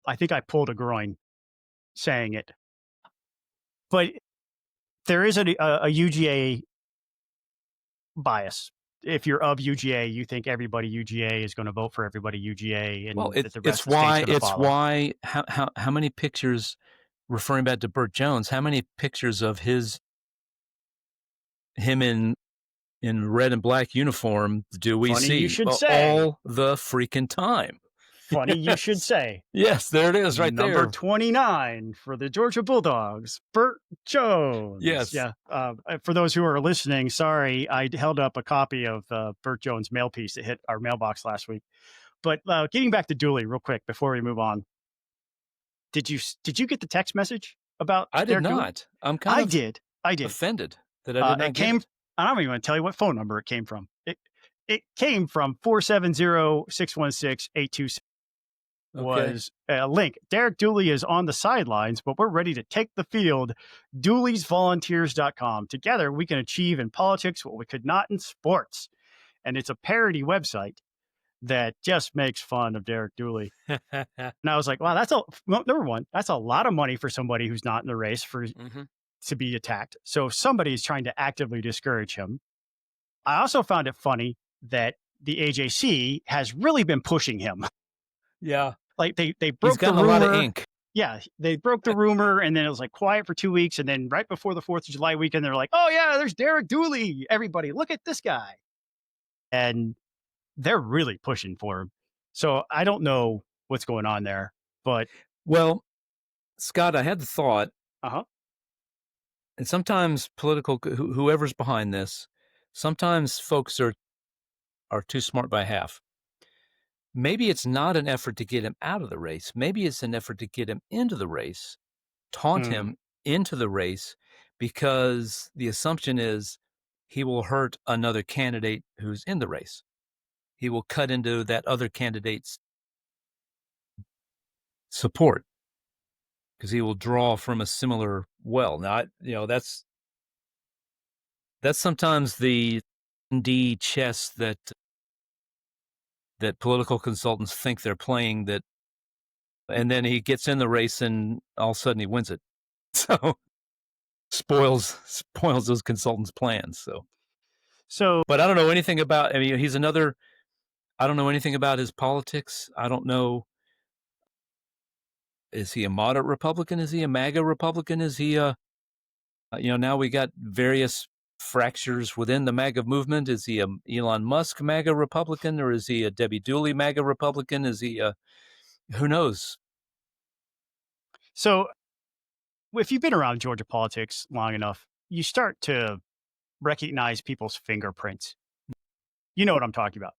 [SPEAKER 1] I think I pulled a groin saying it. But there is a UGA bias. If you're of UGA, you think everybody UGA is going to vote for everybody UGA. And
[SPEAKER 3] it's why how many pictures, referring back to Burt Jones, how many pictures of him in red and black uniform do we see all the freaking time?
[SPEAKER 1] Funny you should say.
[SPEAKER 3] Yes, there it is right there.
[SPEAKER 1] Number 29 for the Georgia Bulldogs, Burt Jones.
[SPEAKER 3] Yes.
[SPEAKER 1] Yeah. For those who are listening, sorry, I held up a copy of Burt Jones' mail piece that hit our mailbox last week. But getting back to Dooley real quick before we move on. Did you get the text message about
[SPEAKER 3] I did not. I'm kind of
[SPEAKER 1] I did.
[SPEAKER 3] Offended that I did not get it.
[SPEAKER 1] I don't even want to tell you what phone number it came from. It came from 470-616-8266. Was a link. Derek Dooley is on the sidelines, but we're ready to take the field. Dooley'sVolunteers.com. Together, we can achieve in politics what we could not in sports. And it's a parody website that just makes fun of Derek Dooley. And I was like, wow, number one, that's a lot of money for somebody who's not in the race to be attacked. So somebody is trying to actively discourage him. I also found it funny that the AJC has really been pushing him.
[SPEAKER 3] Yeah.
[SPEAKER 1] Like they broke
[SPEAKER 3] He's gotten
[SPEAKER 1] the rumor.
[SPEAKER 3] A lot of ink.
[SPEAKER 1] Yeah, they broke the rumor, and then it was like quiet for 2 weeks, and then right before the 4th of July weekend, they're like, "Oh yeah, there's Derek Dooley. Everybody, look at this guy." And they're really pushing for him. So I don't know what's going on there, but
[SPEAKER 3] Well, Scott, I had the thought,
[SPEAKER 1] uh-huh.
[SPEAKER 3] and sometimes whoever's behind this, sometimes folks are too smart by half. Maybe it's not an effort to get him out of the race. Maybe it's an effort to get him into the race, taunt him into the race, because the assumption is he will hurt another candidate who's in the race. He will cut into that other candidate's support because he will draw from a similar well. Now, that's sometimes the D chess that political consultants think they're playing, that, and then he gets in the race and all of a sudden he wins it. So spoils those consultants' plans. So, but I don't know anything about, I don't know anything about his politics. I don't know. Is he a moderate Republican? Is he a MAGA Republican? Is he now we got various fractures within the MAGA movement. Is he a Elon Musk MAGA Republican, or is he a Debbie Dooley MAGA Republican? Is he who knows?
[SPEAKER 1] So if you've been around Georgia politics long enough, you start to recognize people's fingerprints. You know what I'm talking about.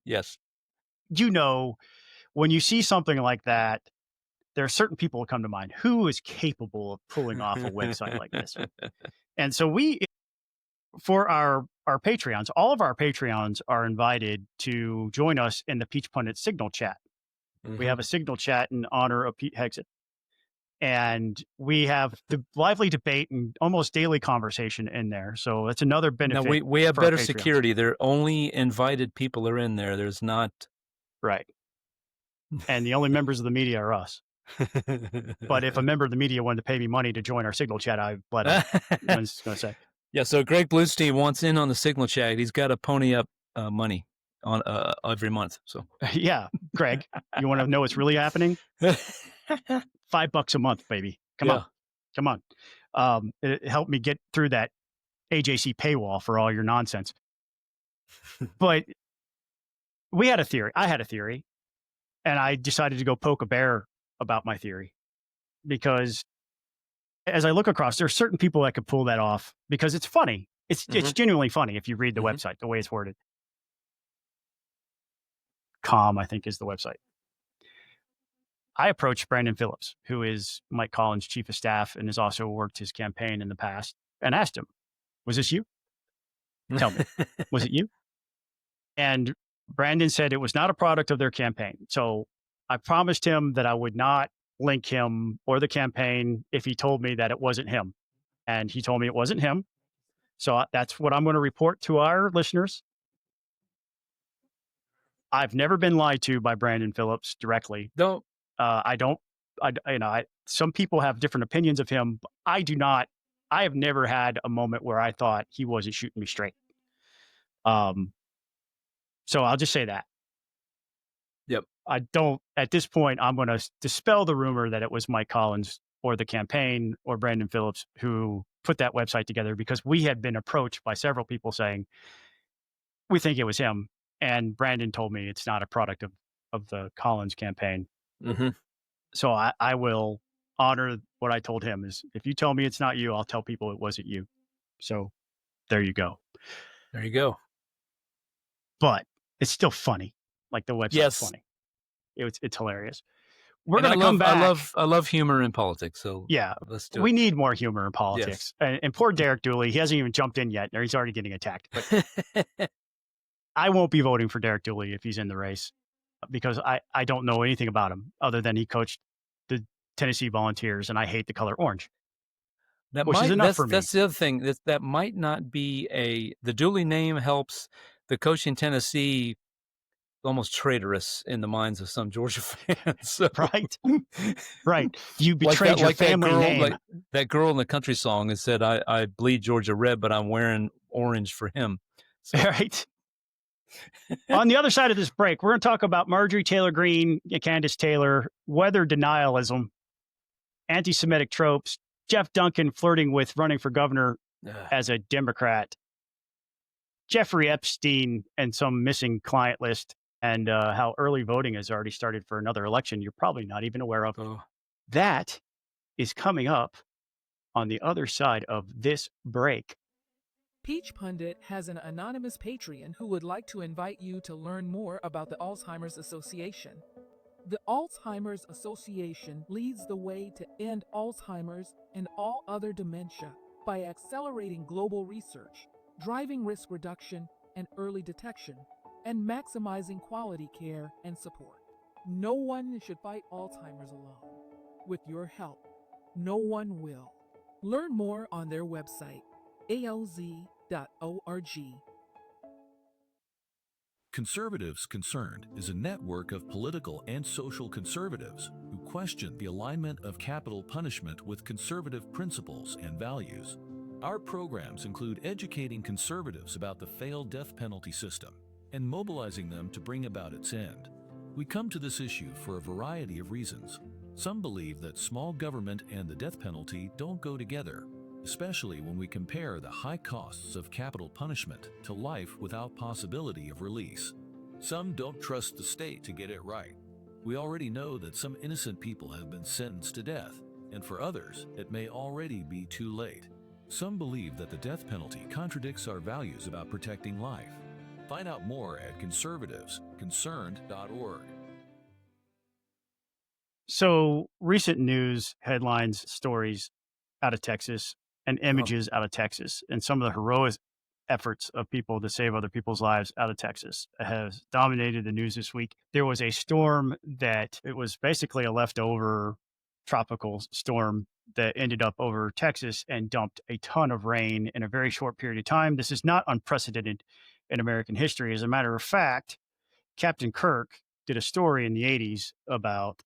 [SPEAKER 3] Yes.
[SPEAKER 1] When you see something like that, there are certain people who come to mind. Who is capable of pulling off a website like this? And so for our Patreons, all of our Patreons are invited to join us in the Peach Pundit Signal chat. We have a Signal chat in honor of Pete Hegseth. And we have the lively debate and almost daily conversation in there. So that's another benefit.
[SPEAKER 3] Now we have better security. They're only invited people are in there. There's not.
[SPEAKER 1] Right. And the only members of the media are us. But if a member of the media wanted to pay me money to join our Signal chat, I'd let him. I was going to say.
[SPEAKER 3] Yeah, so Greg Bluestein wants in on the Signal chat. He's got to pony up money on every month. So
[SPEAKER 1] yeah, Greg, you want to know what's really happening? $5 a month, baby. Come on. It helped me get through that AJC paywall for all your nonsense. But we had a theory. I had a theory, and I decided to go poke a bear about my theory, because as I look across, there are certain people that could pull that off because it's funny. It's genuinely funny if you read the website, the way it's worded. Calm, I think, is the website. I approached Brandon Phillips, who is Mike Collins' chief of staff and has also worked his campaign in the past, and asked him, was this you? Tell me, was it you? And Brandon said it was not a product of their campaign. So I promised him that I would not link him or the campaign if he told me that it wasn't him. And he told me it wasn't him. So that's what I'm going to report to our listeners. I've never been lied to by Brandon Phillips directly.
[SPEAKER 3] No,
[SPEAKER 1] I don't. Some people have different opinions of him. But I do not. I have never had a moment where I thought he wasn't shooting me straight. So I'll just say that.
[SPEAKER 3] Yep.
[SPEAKER 1] I don't. At this point, I'm going to dispel the rumor that it was Mike Collins or the campaign or Brandon Phillips who put that website together, because we had been approached by several people saying, we think it was him. And Brandon told me it's not a product of the Collins campaign. So I will honor what I told him. Is if you tell me it's not you, I'll tell people it wasn't you. So there you go.
[SPEAKER 3] There you go.
[SPEAKER 1] But it's still funny. Like the website's funny. It's hilarious. We're going to come back.
[SPEAKER 3] I love humor in politics. So
[SPEAKER 1] yeah,
[SPEAKER 3] let's do it.
[SPEAKER 1] We need more humor in politics. Yes. And poor Derek Dooley, he hasn't even jumped in yet, or he's already getting attacked. But I won't be voting for Derek Dooley if he's in the race, because I don't know anything about him other than he coached the Tennessee Volunteers, and I hate the color orange. Which is enough for me.
[SPEAKER 3] That's the other thing. That might not be the Dooley name helps. The coaching Tennessee, almost traitorous in the minds of some Georgia fans. So,
[SPEAKER 1] right. You betrayed your family name.
[SPEAKER 3] Like that girl in the country song that said, I bleed Georgia red, but I'm wearing orange for him. So.
[SPEAKER 1] Right. On the other side of this break, we're going to talk about Marjorie Taylor Greene, Kandiss Taylor, weather denialism, anti-Semitic tropes, Jeff Duncan flirting with running for governor as a Democrat, Jeffrey Epstein and some missing client list, and how early voting has already started for another election you're probably not even aware of. That is coming up on the other side of this break.
[SPEAKER 5] Peach Pundit has an anonymous Patreon who would like to invite you to learn more about the Alzheimer's Association. The Alzheimer's Association leads the way to end Alzheimer's and all other dementia by accelerating global research, driving risk reduction and early detection, and maximizing quality care and support. No one should fight Alzheimer's alone. With your help, no one will. Learn more on their website, alz.org.
[SPEAKER 6] Conservatives Concerned is a network of political and social conservatives who question the alignment of capital punishment with conservative principles and values. Our programs include educating conservatives about the failed death penalty system and mobilizing them to bring about its end. We come to this issue for a variety of reasons. Some believe that small government and the death penalty don't go together, especially when we compare the high costs of capital punishment to life without possibility of release. Some don't trust the state to get it right. We already know that some innocent people have been sentenced to death, and for others, it may already be too late. Some believe that the death penalty contradicts our values about protecting life. Find out more at conservativesconcerned.org.
[SPEAKER 1] So, recent news headlines, stories out of Texas, and images out of Texas, and some of the heroic efforts of people to save other people's lives out of Texas has dominated the news this week. There was a storm that it was basically a leftover tropical storm that ended up over Texas and dumped a ton of rain in a very short period of time. This is not unprecedented in American history. As a matter of fact, Captain Kirk did a story in the 80s about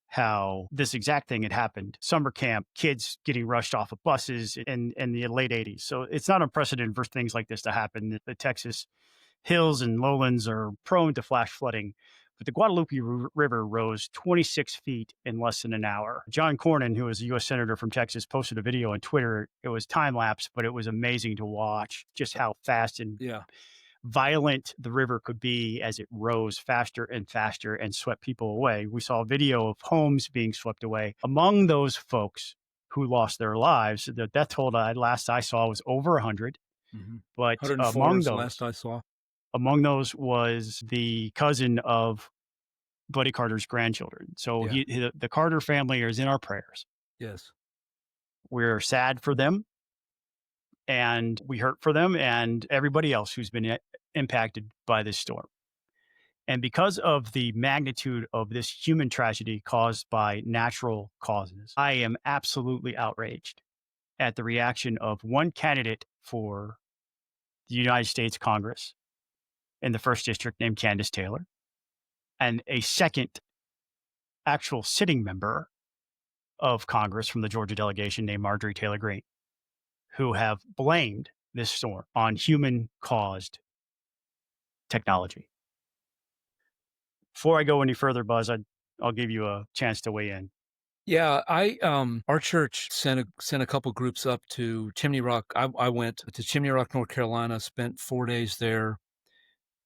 [SPEAKER 1] how this exact thing had happened. Summer camp, kids getting rushed off of buses in the late 80s. So it's not unprecedented for things like this to happen. The Texas hills and lowlands are prone to flash flooding, but the Guadalupe River rose 26 feet in less than an hour. John Cornyn, who is a U.S. Senator from Texas, posted a video on Twitter. It was time-lapse, but it was amazing to watch just how fast and violent the river could be as it rose faster and faster and swept people away. We saw a video of homes being swept away. Among those folks who lost their lives, the death toll last I saw was over 100. But
[SPEAKER 3] 104
[SPEAKER 1] among
[SPEAKER 3] is the
[SPEAKER 1] those,
[SPEAKER 3] last I saw.
[SPEAKER 1] Among those was the cousin of Buddy Carter's grandchildren. So the Carter family is in our prayers.
[SPEAKER 3] Yes.
[SPEAKER 1] We're sad for them, and we hurt for them and everybody else who's been impacted by this storm. And because of the magnitude of this human tragedy caused by natural causes, I am absolutely outraged at the reaction of one candidate for the United States Congress in the 1st District named Kandiss Taylor, and a second actual sitting member of Congress from the Georgia delegation named Marjorie Taylor Greene, who have blamed this storm on human-caused technology. Before I go any further, Buzz, I'll give you a chance to weigh in.
[SPEAKER 3] Yeah, our church sent a couple groups up to Chimney Rock. I went to Chimney Rock, North Carolina, spent 4 days there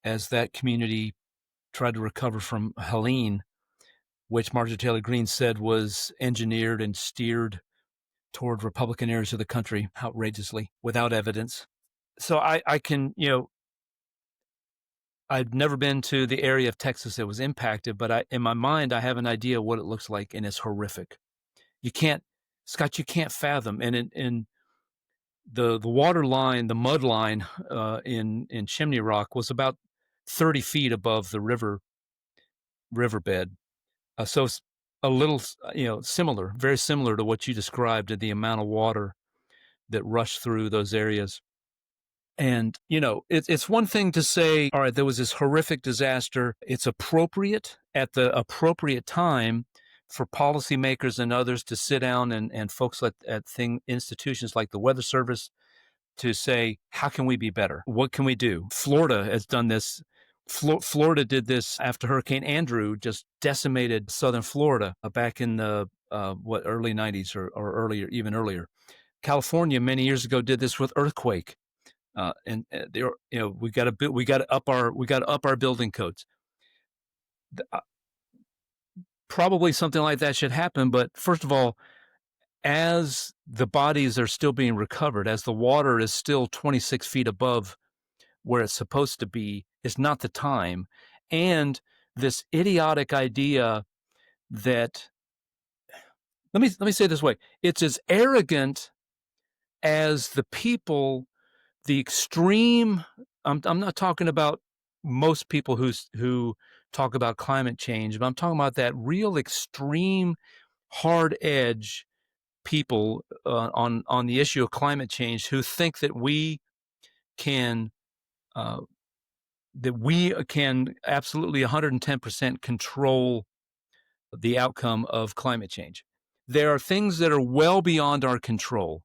[SPEAKER 3] as that community tried to recover from Helene, which Marjorie Taylor Greene said was engineered and steered toward Republican areas of the country outrageously without evidence. So I can, I've never been to the area of Texas that was impacted, but in my mind, I have an idea what it looks like, and it's horrific. Scott, you can't fathom. And in the water line, the mud line in Chimney Rock was about 30 feet above the riverbed. So it's a little, similar, very similar to what you described, to the amount of water that rushed through those areas. And, it's one thing to say, all right, there was this horrific disaster. It's appropriate at the appropriate time for policymakers and others to sit down and folks at institutions like the Weather Service to say, how can we be better? What can we do? Florida has done this. Florida did this after Hurricane Andrew just decimated southern Florida back in the early 90s or earlier, even earlier. California many years ago did this with earthquake. And we got to up our building codes. Probably something like that should happen. But first of all, as the bodies are still being recovered, as the water is still 26 feet above where it's supposed to be, is not the time. And this idiotic idea that, let me say it this way, it's as arrogant as the people, the extreme, I'm not talking about most people who talk about climate change, but I'm talking about that real extreme hard edge people on the issue of climate change who think that we can absolutely 110% control the outcome of climate change. There are things that are well beyond our control,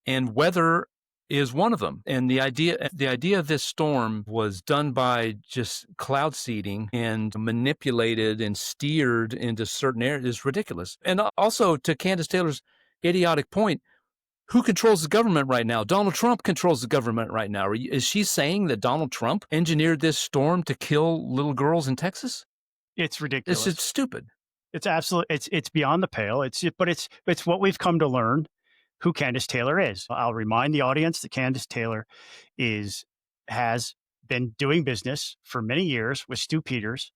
[SPEAKER 3] and weather is one of them. And the idea of this storm was done by just cloud seeding and manipulated and steered into certain areas is ridiculous. And also, to Kandiss Taylor's idiotic point, who controls the government right now? Donald Trump controls the government right now. Is she saying that Donald Trump engineered this storm to kill little girls in Texas?
[SPEAKER 1] It's ridiculous.
[SPEAKER 3] It's just stupid.
[SPEAKER 1] It's absolutely, it's beyond the pale. But it's what we've come to learn who Kandiss Taylor is. I'll remind the audience that Kandiss Taylor has been doing business for many years with Stu Peters,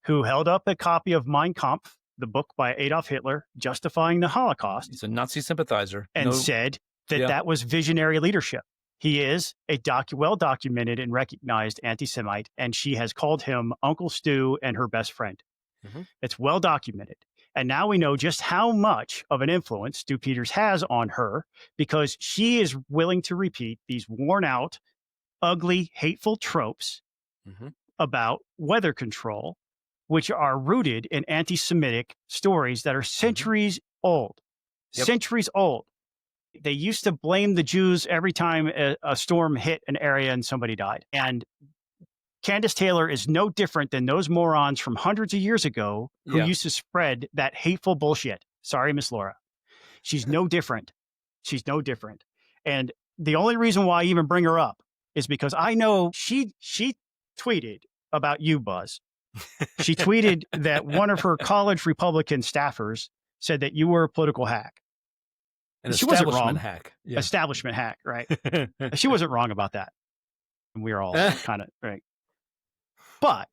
[SPEAKER 1] who held up a copy of Mein Kampf, the book by Adolf Hitler, justifying the Holocaust.
[SPEAKER 3] He's a Nazi sympathizer.
[SPEAKER 1] And said that that was visionary leadership. He is a well-documented and recognized anti-Semite, and she has called him Uncle Stu and her best friend. Mm-hmm. It's well-documented. And now we know just how much of an influence Stu Peters has on her, because she is willing to repeat these worn-out, ugly, hateful tropes about weather control, which are rooted in anti-Semitic stories that are centuries old. Yep. Centuries old. They used to blame the Jews every time a storm hit an area and somebody died. And Kandiss Taylor is no different than those morons from hundreds of years ago who used to spread that hateful bullshit. Sorry, Miss Laura. She's no different. She's no different. And the only reason why I even bring her up is because I know she tweeted about you, Buzz. She tweeted that one of her college Republican staffers said that you were a political hack. She wasn't wrong.
[SPEAKER 3] Hack. Yeah.
[SPEAKER 1] Establishment hack, right? She wasn't wrong about that. And we were all kind of right. But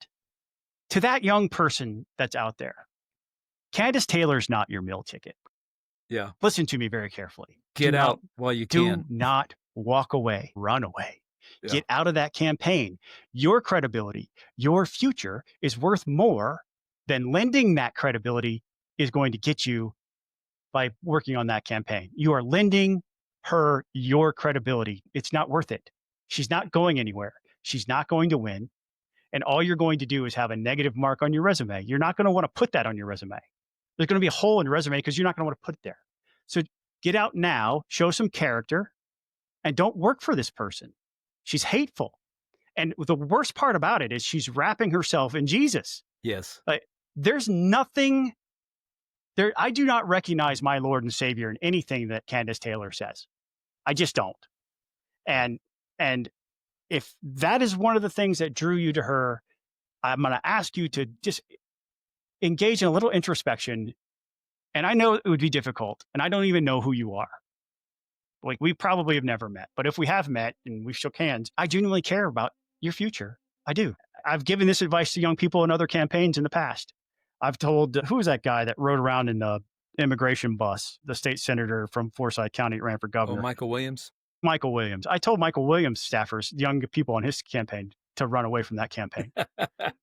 [SPEAKER 1] to that young person that's out there, Kandiss Taylor's not your meal ticket.
[SPEAKER 3] Yeah.
[SPEAKER 1] Listen to me very carefully.
[SPEAKER 3] Get out while you can.
[SPEAKER 1] Do not walk away. Run away. Yeah. Get out of that campaign. Your credibility, your future is worth more than lending that credibility is going to get you by working on that campaign. You are lending her your credibility. It's not worth it. She's not going anywhere. She's not going to win. And all you're going to do is have a negative mark on your resume. You're not going to want to put that on your resume. There's going to be a hole in your resume because you're not going to want to put it there. So get out now, show some character, and don't work for this person. She's hateful. And the worst part about it is she's wrapping herself in Jesus.
[SPEAKER 3] Yes.
[SPEAKER 1] There's nothing there. I do not recognize my Lord and Savior in anything that Kandiss Taylor says. I just don't. And if that is one of the things that drew you to her, I'm going to ask you to just engage in a little introspection. And I know it would be difficult, and I don't even know who you are. Like, we probably have never met, but if we have met and we shook hands, I genuinely care about your future. I do. I've given this advice to young people in other campaigns in the past. I've told, who was that guy that rode around in the immigration bus, the state senator from Forsyth County that ran for governor?
[SPEAKER 3] Oh, Michael Williams?
[SPEAKER 1] Michael Williams. I told Michael Williams staffers, young people on his campaign, to run away from that campaign.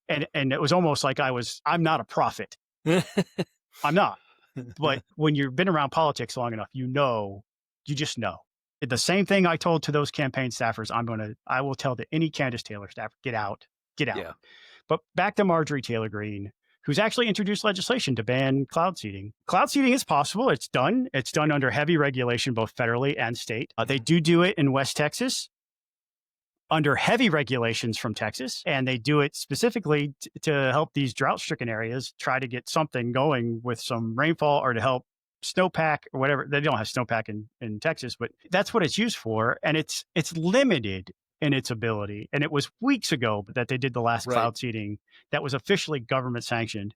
[SPEAKER 1] and it was almost like I'm not a prophet. I'm not. But when you've been around politics long enough, you just know. The same thing I told to those campaign staffers, I will tell to any Kandiss Taylor staffer, get out. Yeah. But back to Marjorie Taylor Greene, who's actually introduced legislation to ban cloud seeding. Cloud seeding is possible. It's done. It's done under heavy regulation, both federally and state. They do it in West Texas under heavy regulations from Texas. And they do it specifically to help these drought-stricken areas try to get something going with some rainfall, or to help snowpack or whatever. They don't have snowpack in Texas, but that's what it's used for. And it's limited in its ability. And it was weeks ago that they did the last cloud seeding that was officially government sanctioned,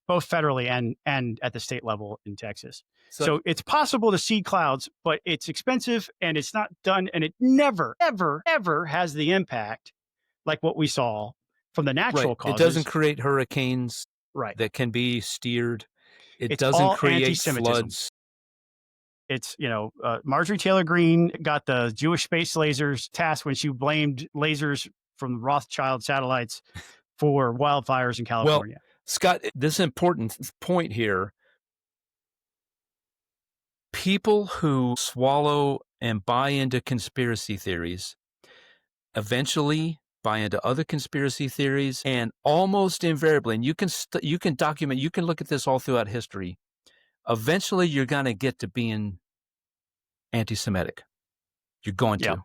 [SPEAKER 1] both federally and at the state level in Texas. So it's possible to seed clouds, but it's expensive and it's not done. And it never, ever, ever has the impact like what we saw from the natural causes.
[SPEAKER 3] It doesn't create hurricanes that can be steered. It's doesn't create floods.
[SPEAKER 1] It's, Marjorie Taylor Greene got the Jewish space lasers task when she blamed lasers from Rothschild satellites for wildfires in California.
[SPEAKER 3] Well, Scott, this is an important point here. People who swallow and buy into conspiracy theories eventually buy into other conspiracy theories, and almost invariably, and you can document, you can look at this all throughout history, eventually you're going to get to being anti-Semitic. You're going to.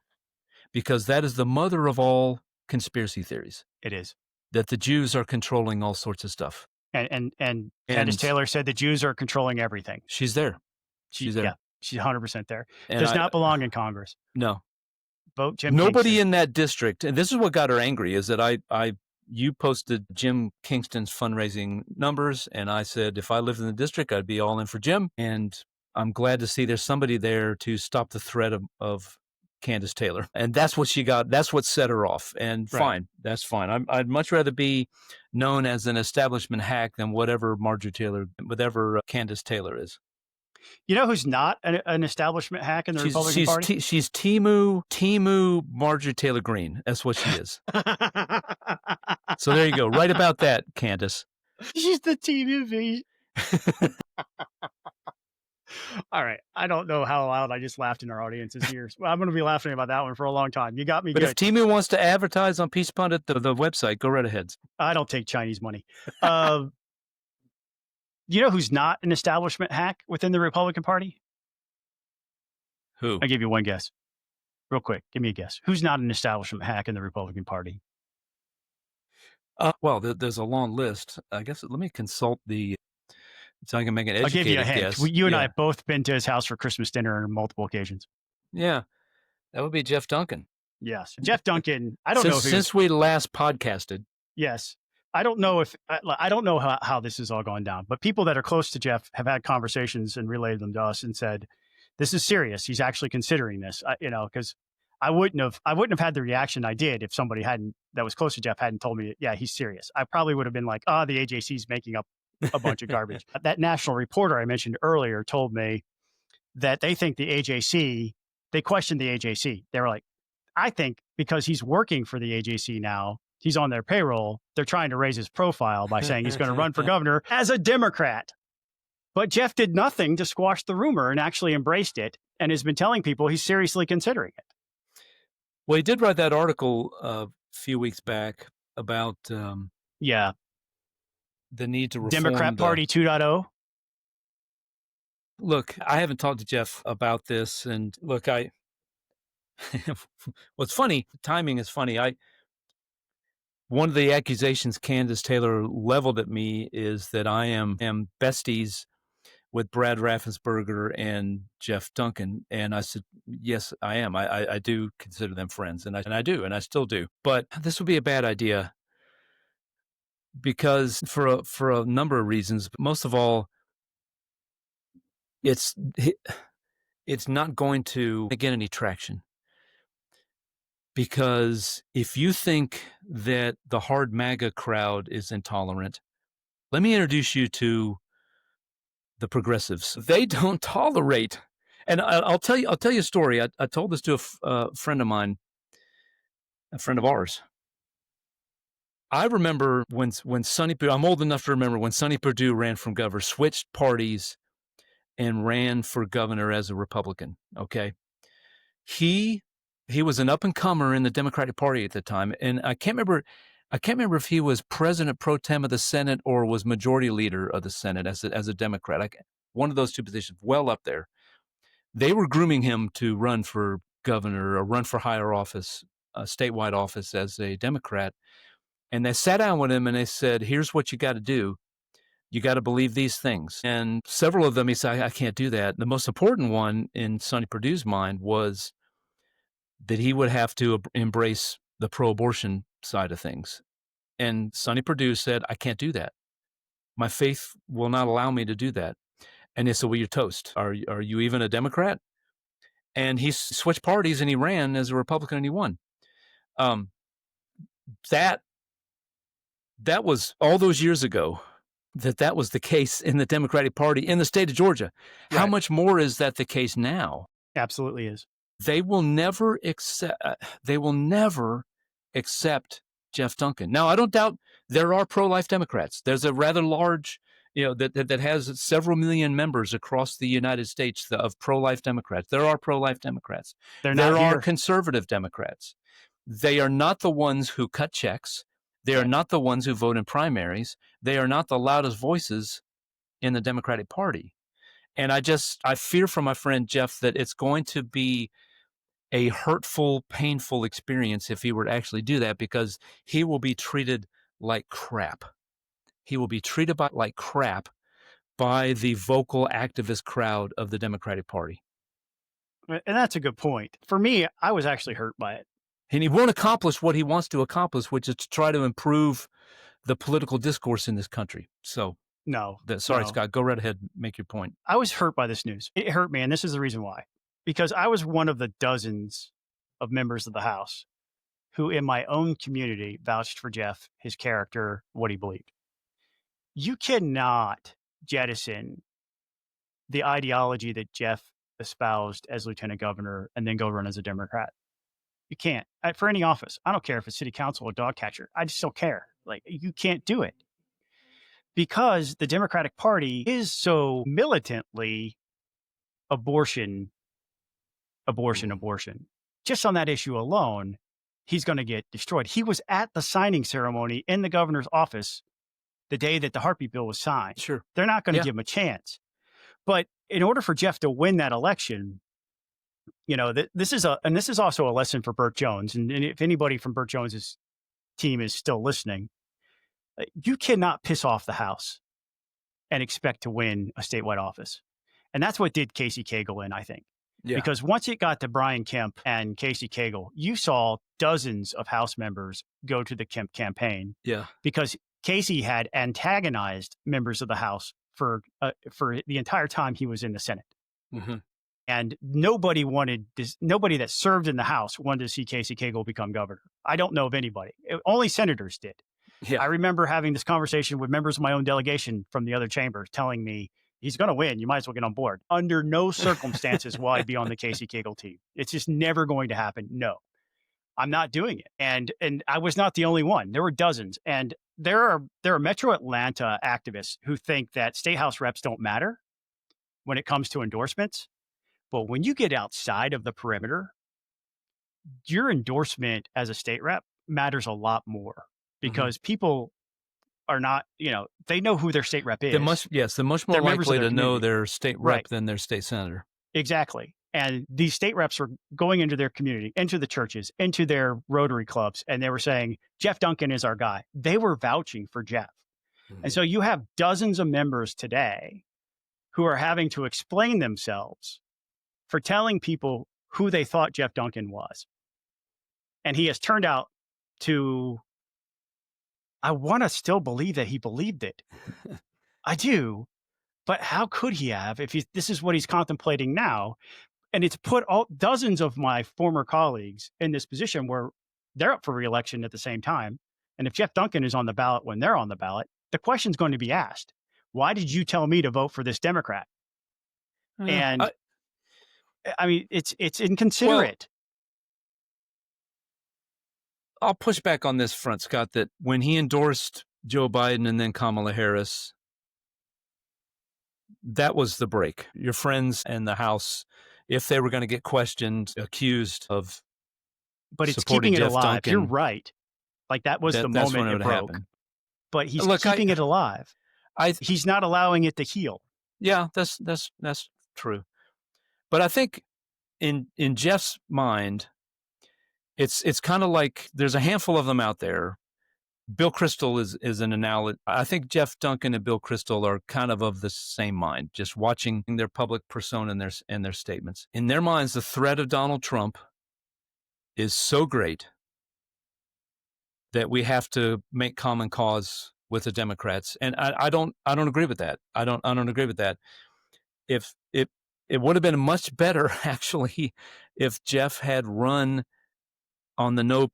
[SPEAKER 3] Because that is the mother of all conspiracy theories.
[SPEAKER 1] It is.
[SPEAKER 3] That the Jews are controlling all sorts of stuff.
[SPEAKER 1] And Kandiss Taylor said the Jews are controlling everything.
[SPEAKER 3] She's there. She's there.
[SPEAKER 1] Yeah, she's 100% there.
[SPEAKER 3] And
[SPEAKER 1] does not belong in Congress.
[SPEAKER 3] No.
[SPEAKER 1] Vote Jim
[SPEAKER 3] Nobody
[SPEAKER 1] Kingston.
[SPEAKER 3] in that district, and this is what got her angry, is that you posted Jim Kingston's fundraising numbers, and I said if I lived in the district, I'd be all in for Jim. And I'm glad to see there's somebody there to stop the threat of Kandiss Taylor. And that's what she got. That's what set her off. And fine. That's fine. I'd much rather be known as an establishment hack than whatever Kandiss Taylor is.
[SPEAKER 1] You know who's not an establishment hack in the Republican Party?
[SPEAKER 3] She's Timu Marjorie Taylor Greene. That's what she is. So there you go. Right about that, Kandiss.
[SPEAKER 1] She's the Timu V. All right. I don't know how loud I just laughed in our audience's ears. Well, I'm going to be laughing about that one for a long time. You got me good.
[SPEAKER 3] But if Timu wants to advertise on Peace Pundit, the website, go right ahead.
[SPEAKER 1] I don't take Chinese money. You know who's not an establishment hack within the Republican Party?
[SPEAKER 3] Who?
[SPEAKER 1] I'll give you one guess. Real quick. Give me a guess. Who's not an establishment hack in the Republican Party?
[SPEAKER 3] Well, there's a long list. I guess let me consult so I can make an educated guess.
[SPEAKER 1] I'll give you a hint. You and I have both been to his house for Christmas dinner on multiple occasions.
[SPEAKER 3] Yeah. That would be Jeff Duncan.
[SPEAKER 1] Yes. Jeff Duncan. I don't know if
[SPEAKER 3] since we last podcasted.
[SPEAKER 1] Yes. I don't know how this has all gone down, but people that are close to Jeff have had conversations and relayed them to us and said, this is serious. He's actually considering this, because I wouldn't have had the reaction I did if somebody that was close to Jeff hadn't told me, yeah, he's serious. I probably would have been like, the AJC's making up a bunch of garbage. That national reporter I mentioned earlier told me that they think the AJC, they questioned the AJC. They were like, I think because he's working for the AJC now, he's on their payroll, they're trying to raise his profile by saying he's going to run for governor as a Democrat. But Jeff did nothing to squash the rumor and actually embraced it and has been telling people he's seriously considering it.
[SPEAKER 3] Well, he did write that article a few weeks back about the need to reform
[SPEAKER 1] Democrat Party 2.0.
[SPEAKER 3] Look, I haven't talked to Jeff about this, and look, what's funny, timing is funny. One of the accusations Kandiss Taylor leveled at me is that I am besties with Brad Raffensperger and Jeff Duncan. And I said, yes, I am. I do consider them friends, and I do, and I still do. But this would be a bad idea because for a number of reasons. Most of all, it's not going to get any traction. Because if you think that the hard MAGA crowd is intolerant, let me introduce you to the progressives. They don't tolerate. And I'll tell you a story. I told this to a friend of mine, a friend of ours. I remember when Sonny Perdue, I'm old enough to remember when Sonny Perdue ran for governor, switched parties and ran for governor as a Republican. Okay. He was an up-and-comer in the Democratic Party at the time, and I can't remember if he was president pro tem of the Senate or was majority leader of the Senate as a Democrat. One of those two positions, well up there. They were grooming him to run for governor or run for higher office, statewide office as a Democrat, and they sat down with him and they said, "Here's what you got to do. You got to believe these things. And several of them, he said, I can't do that. The most important one in Sonny Perdue's mind was that he would have to embrace the pro-abortion side of things. And Sonny Perdue said, I can't do that. My faith will not allow me to do that. And they said, well, you're toast. Are you even a Democrat? And he switched parties and he ran as a Republican and he won. That was all those years ago that was the case in the Democratic Party in the state of Georgia. Right. How much more is that the case now?
[SPEAKER 1] Absolutely is.
[SPEAKER 3] They will never accept Jeff Duncan. Now, I don't doubt there are pro-life Democrats. There's a rather large, that has several million members across the United States of pro-life Democrats. There are pro-life Democrats. There are conservative Democrats. They are not the ones who cut checks. They are not the ones who vote in primaries. They are not the loudest voices in the Democratic Party. And I fear for my friend Jeff that it's going to be a hurtful, painful experience if he were to actually do that, because he will be treated like crap. He will be treated like crap by the vocal activist crowd of the Democratic Party.
[SPEAKER 1] And that's a good point. For me, I was actually hurt by it.
[SPEAKER 3] And he won't accomplish what he wants to accomplish, which is to try to improve the political discourse in this country. So, sorry, Scott, go right ahead, make your point.
[SPEAKER 1] I was hurt by this news. It hurt me, and this is the reason why. Because I was one of the dozens of members of the House who in my own community vouched for Jeff, his character, what he believed. You cannot jettison the ideology that Jeff espoused as lieutenant governor and then go run as a Democrat. You can't. For any office. I don't care if it's city council or dog catcher. I just don't care. Like, you can't do it. Because the Democratic Party is so militantly abortion. Just on that issue alone, he's going to get destroyed. He was at the signing ceremony in the governor's office the day that the heartbeat bill was signed.
[SPEAKER 3] Sure.
[SPEAKER 1] They're not going to give him a chance. But in order for Jeff to win that election, this is also a lesson for Burt Jones. And if anybody from Burt Jones's team is still listening, you cannot piss off the House and expect to win a statewide office. And that's what did Casey Cagle in, I think. Yeah. Because once it got to Brian Kemp and Casey Cagle, you saw dozens of House members go to the Kemp campaign.
[SPEAKER 3] Yeah.
[SPEAKER 1] Because Casey had antagonized members of the House for the entire time he was in the Senate. Mm-hmm. And nobody that served in the House wanted to see Casey Cagle become governor. I don't know of anybody. Only senators did. Yeah. I remember having this conversation with members of my own delegation from the other chamber telling me, he's going to win. You might as well get on board. Under no circumstances will I be on the Casey Cagle team. It's just never going to happen. No, I'm not doing it. And I was not the only one. There were dozens. And there are Metro Atlanta activists who think that state House reps don't matter when it comes to endorsements. But when you get outside of the perimeter, your endorsement as a state rep matters a lot more because people are not, they know who their state rep is.
[SPEAKER 3] They're much more likely to know their state rep than their state senator.
[SPEAKER 1] Exactly. And these state reps were going into their community, into the churches, into their Rotary clubs, and they were saying, Jeff Duncan is our guy. They were vouching for Jeff. Mm-hmm. And so you have dozens of members today who are having to explain themselves for telling people who they thought Jeff Duncan was. And he has turned out to, I want to still believe that he believed it. I do. But how could he have if this is what he's contemplating now? And it's put dozens of my former colleagues in this position where they're up for re-election at the same time. And if Jeff Duncan is on the ballot when they're on the ballot, the question's going to be asked, why did you tell me to vote for this Democrat? And I mean, it's inconsiderate.
[SPEAKER 3] Well, I'll push back on this front, Scott, that when he endorsed Joe Biden and then Kamala Harris, that was the break. Your friends in the House, if they were going to get questioned, accused of
[SPEAKER 1] but it's keeping it
[SPEAKER 3] Jeff
[SPEAKER 1] alive.
[SPEAKER 3] Duncan,
[SPEAKER 1] you're right. Like that was the moment it broke. Happen. But he's keeping it alive. He's not allowing it to heal.
[SPEAKER 3] Yeah, that's true. But I think in Jeff's mind, it's kind of like there's a handful of them out there Bill Kristol is an analogy. I think Jeff Duncan and Bill Kristol are kind of the same mind, just watching their public persona and their statements. In their minds, the threat of Donald Trump is so great that we have to make common cause with the Democrats. And I don't agree with that. I don't agree with that. If it would have been much better, actually, if Jeff had run on the no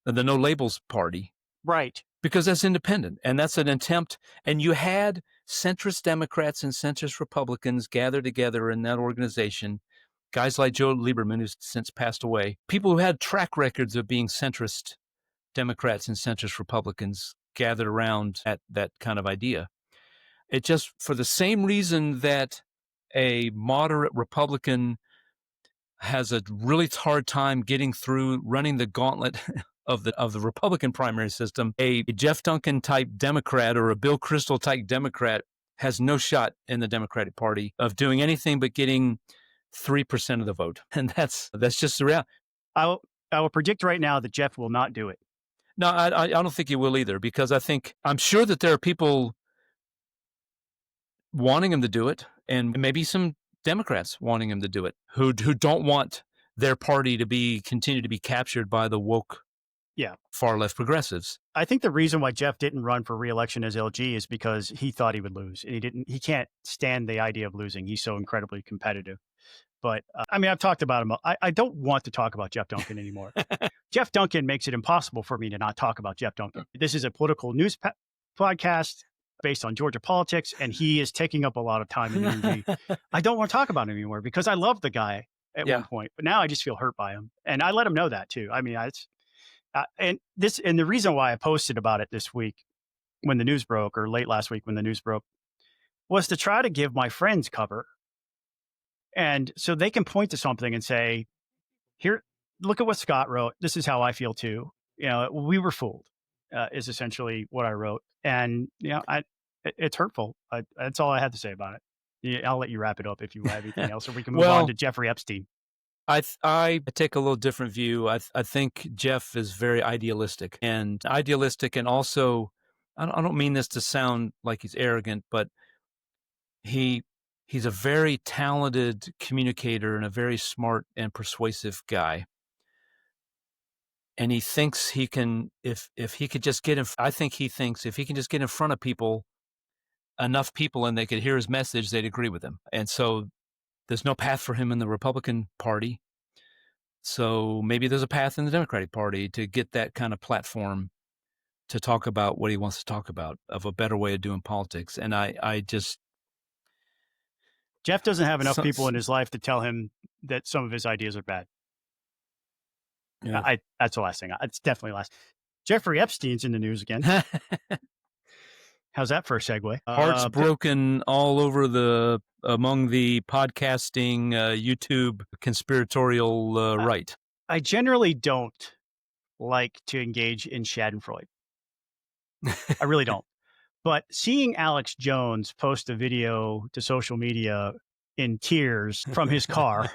[SPEAKER 3] labels party.
[SPEAKER 1] Right.
[SPEAKER 3] Because that's independent, and that's an attempt. And you had centrist Democrats and centrist Republicans gather together in that organization, guys like Joe Lieberman, who's since passed away, people who had track records of being centrist Democrats and centrist Republicans gathered around at that kind of idea. It just, for the same reason that a moderate Republican has a really hard time getting through running the gauntlet of the Republican primary system, a Jeff Duncan type Democrat or a Bill Kristol type Democrat has no shot in the Democratic Party of doing anything but getting 3% of the vote. And that's just the reality.
[SPEAKER 1] I will predict right now that Jeff will not do it.
[SPEAKER 3] No, I don't think he will either, because I'm sure that there are people wanting him to do it, and maybe some Democrats wanting him to do it who don't want their party to continue to be captured by the woke, far left progressives.
[SPEAKER 1] I think the reason why Jeff didn't run for re-election as LG is because he thought he would lose, and he can't stand the idea of losing. He's so incredibly competitive. But I mean, I've talked about him. I don't want to talk about Jeff Duncan anymore. Jeff Duncan makes it impossible for me to not talk about Jeff Duncan. This is a political news podcast based on Georgia politics, and he is taking up a lot of time in energy. I don't want to talk about him anymore because I loved the guy at one point, but now I just feel hurt by him, and I let him know that too. I mean, and the reason why I posted about it this week when the news broke, or late last week when the news broke, was to try to give my friends cover. And so they can point to something and say, here, look at what Scott wrote. This is how I feel too. We were fooled, is essentially what I wrote. And, it's hurtful. That's all I had to say about it. I'll let you wrap it up if you have anything else, or we can move on to Jeffrey Epstein.
[SPEAKER 3] I take a little different view. I think Jeff is very idealistic, and also, I don't mean this to sound like he's arrogant, but he's a very talented communicator and a very smart and persuasive guy. And he thinks he can, if he could just get I think he thinks if he can just get in front of enough people, and they could hear his message, they'd agree with him. And so there's no path for him in the Republican Party. So maybe there's a path in the Democratic Party to get that kind of platform to talk about what he wants to talk about, of a better way of doing politics. And
[SPEAKER 1] Jeff doesn't have enough people in his life to tell him that some of his ideas are bad. Yeah. That's the last thing. It's definitely last. Jeffrey Epstein's in the news again. How's that for a segue?
[SPEAKER 3] Hearts broken all over among the podcasting, YouTube conspiratorial right.
[SPEAKER 1] I generally don't like to engage in Schadenfreude. I really don't. But seeing Alex Jones post a video to social media in tears from his car,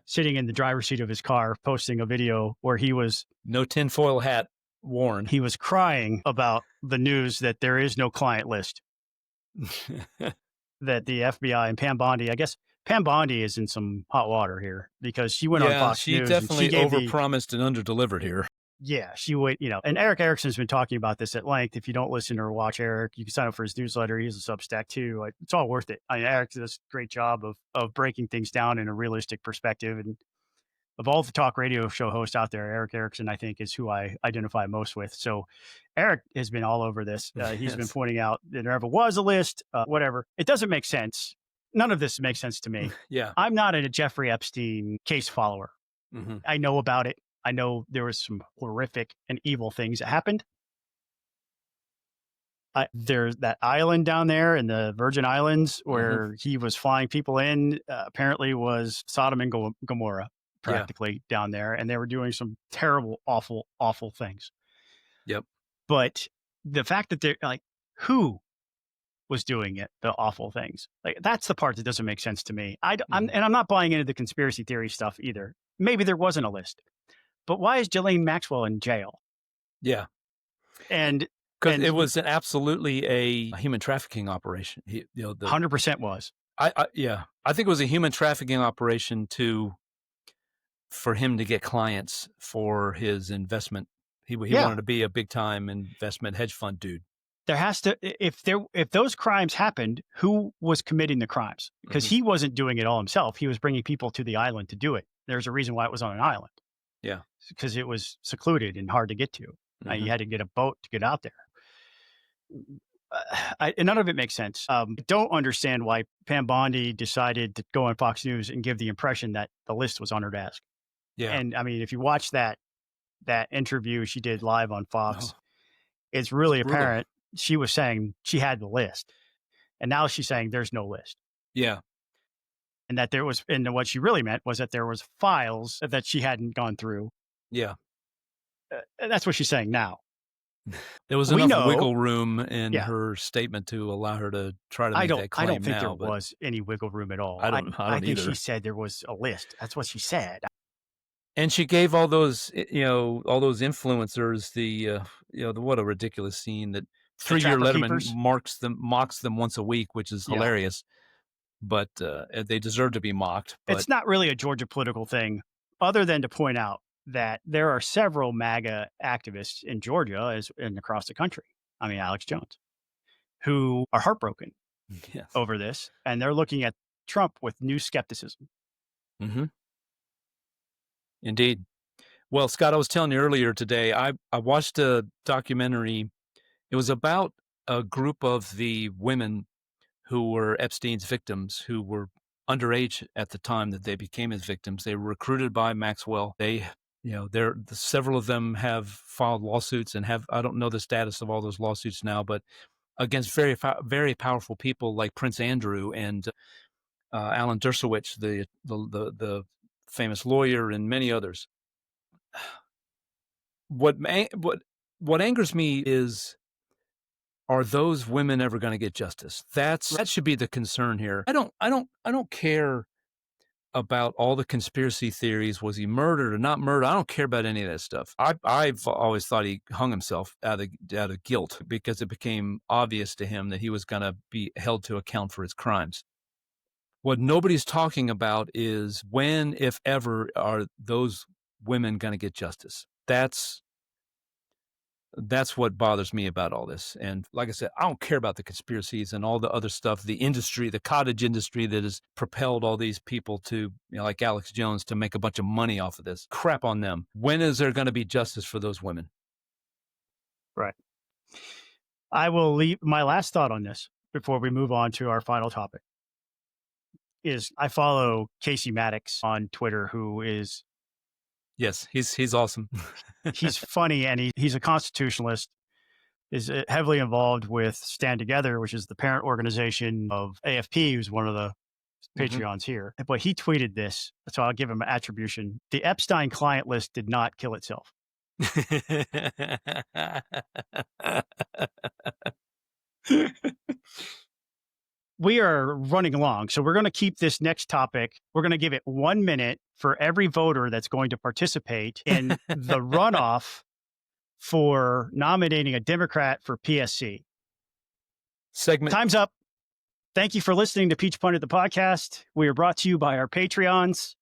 [SPEAKER 1] sitting in the driver's seat of his car, posting a video where he was...
[SPEAKER 3] No tinfoil hat worn.
[SPEAKER 1] He was crying about the news that there is no client list. That the FBI and Pam Bondi, I guess Pam Bondi is in some hot water here, because she went on Fox News.
[SPEAKER 3] She definitely overpromised and underdelivered here.
[SPEAKER 1] Yeah, and Eric Erickson's been talking about this at length. If you don't listen or watch Eric, you can sign up for his newsletter. He has a Substack too. It's all worth it. Eric does a great job of breaking things down in a realistic perspective. And of all the talk radio show hosts out there, Eric Erickson, I think, is who I identify most with. So Eric has been all over this. He's been pointing out that there never was a list, whatever. It doesn't make sense. None of this makes sense to me.
[SPEAKER 3] Yeah.
[SPEAKER 1] I'm not a Jeffrey Epstein case follower.
[SPEAKER 3] Mm-hmm.
[SPEAKER 1] I know about it. I know there was some horrific and evil things that happened. There's that island down there in the Virgin Islands where he was flying people in, apparently was Sodom and Gomorrah practically down there. And they were doing some terrible, awful, awful things.
[SPEAKER 3] Yep.
[SPEAKER 1] But the fact that they're like, who was doing it, the awful things, like that's the part that doesn't make sense to me. I'm not buying into the conspiracy theory stuff either. Maybe there wasn't a list. But why is Ghislaine Maxwell in jail?
[SPEAKER 3] Yeah.
[SPEAKER 1] And
[SPEAKER 3] because it was absolutely a human trafficking operation.
[SPEAKER 1] 100% was.
[SPEAKER 3] Yeah, I think it was a human trafficking operation for him to get clients for his investment. He wanted to be a big time investment hedge fund dude.
[SPEAKER 1] There has to, if those crimes happened, who was committing the crimes? Because he wasn't doing it all himself. He was bringing people to the island to do it. There's a reason why it was on an island.
[SPEAKER 3] Yeah.
[SPEAKER 1] Because it was secluded and hard to get to. You had to get a boat to get out there. None of it makes sense. I don't understand why Pam Bondi decided to go on Fox News and give the impression that the list was on her desk.
[SPEAKER 3] Yeah.
[SPEAKER 1] And I mean, if you watch that interview she did live on Fox, it's really apparent she was saying she had the list. And now she's saying there's no list.
[SPEAKER 3] Yeah.
[SPEAKER 1] And that there was, and what she really meant was that there was files that she hadn't gone through.
[SPEAKER 3] Yeah.
[SPEAKER 1] That's what she's saying now.
[SPEAKER 3] There was enough wiggle room in her statement to allow her to try to make that claim.
[SPEAKER 1] I don't think there was any wiggle room at all. I think she said there was a list. That's what she said.
[SPEAKER 3] And she gave all those, all those influencers what a ridiculous scene that 3-year Letterman mocks them once a week, which is hilarious. But they deserve to be mocked. But
[SPEAKER 1] it's not really a Georgia political thing, other than to point out that there are several MAGA activists in Georgia and across the country. I mean, Alex Jones, who are heartbroken over this, and they're looking at Trump with new skepticism.
[SPEAKER 3] Mm-hmm. Indeed. Well, Scott, I was telling you earlier today, I watched a documentary. It was about a group of the women who were Epstein's victims, who were underage at the time that they became his victims. They were recruited by Maxwell. Several of them have filed lawsuits and I don't know the status of all those lawsuits now, but against very, very powerful people like Prince Andrew and Alan Dershowitz, the famous lawyer, and many others. What angers me is, are those women ever going to get justice? That should be the concern here. I don't care about all the conspiracy theories. Was he murdered or not murdered? I don't care about any of that stuff. I've always thought he hung himself out of guilt because it became obvious to him that he was going to be held to account for his crimes. What nobody's talking about is when, if ever, are those women going to get justice? That's what bothers me about all this. And like I said, I don't care about the conspiracies and all the other stuff, the industry, the cottage industry that has propelled all these people to, like Alex Jones, to make a bunch of money off of this. Crap on them. When is there going to be justice for those women?
[SPEAKER 1] Right. I will leave my last thought on this before we move on to our final topic. Is I follow Casey Maddox on Twitter, who is...
[SPEAKER 3] Yes, he's awesome.
[SPEAKER 1] He's funny, and he's a constitutionalist, is heavily involved with Stand Together, which is the parent organization of AFP, who's one of the Patreons here. But he tweeted this, so I'll give him an attribution. The Epstein client list did not kill itself. We are running along, so we're going to keep this next topic. We're going to give it 1 minute for every voter that's going to participate in the runoff for nominating a Democrat for PSC.
[SPEAKER 3] Segment.
[SPEAKER 1] Time's up. Thank you for listening to Peach Pundit, the podcast. We are brought to you by our Patreons.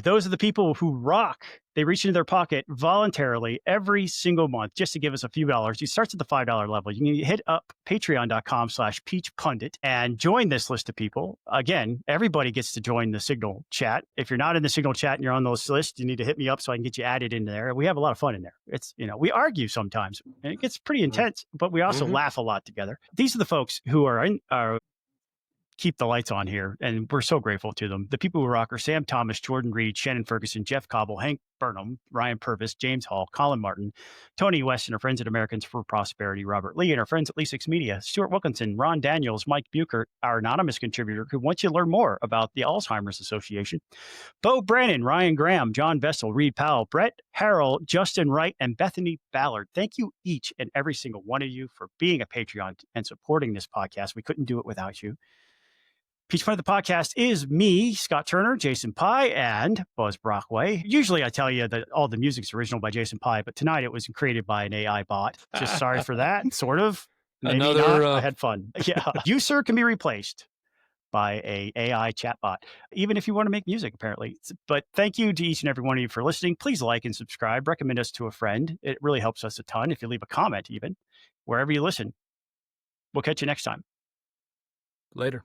[SPEAKER 1] Those are the people who rock. They reach into their pocket voluntarily every single month just to give us a few dollars. It starts at the $5 level. You can hit up patreon.com/peachpundit and join this list of people. Again, everybody gets to join the Signal chat. If you're not in the Signal chat and you're on those lists, you need to hit me up so I can get you added in there. We have a lot of fun in there. It's, we argue sometimes and it gets pretty intense, but we also laugh a lot together. These are the folks who are keep the lights on here, and we're so grateful to them. The people who rock are Sam Thomas, Jordan Reed, Shannon Ferguson, Jeff Cobble, Hank Burnham, Ryan Purvis, James Hall, Colin Martin, Tony West, and our friends at Americans for Prosperity, Robert Lee, and our friends at Lee6 Media, Stuart Wilkinson, Ron Daniels, Mike Buchert, our anonymous contributor who wants you to learn more about the Alzheimer's Association, Bo Brannon, Ryan Graham, John Vestal, Reed Powell, Brett Harrell, Justin Wright, and Bethany Ballard. Thank you each and every single one of you for being a Patreon and supporting this podcast. We couldn't do it without you. Peach Pundit the podcast is me, Scott Turner, Jason Pye, and Buzz Brockway. Usually I tell you that all the music's original by Jason Pye, but tonight it was created by an AI bot. Just sorry for that. Sort of. Maybe not. I had fun. Yeah. You, sir, can be replaced by a AI chatbot, even if you want to make music, apparently. But thank you to each and every one of you for listening. Please like and subscribe. Recommend us to a friend. It really helps us a ton if you leave a comment, even wherever you listen. We'll catch you next time.
[SPEAKER 3] Later.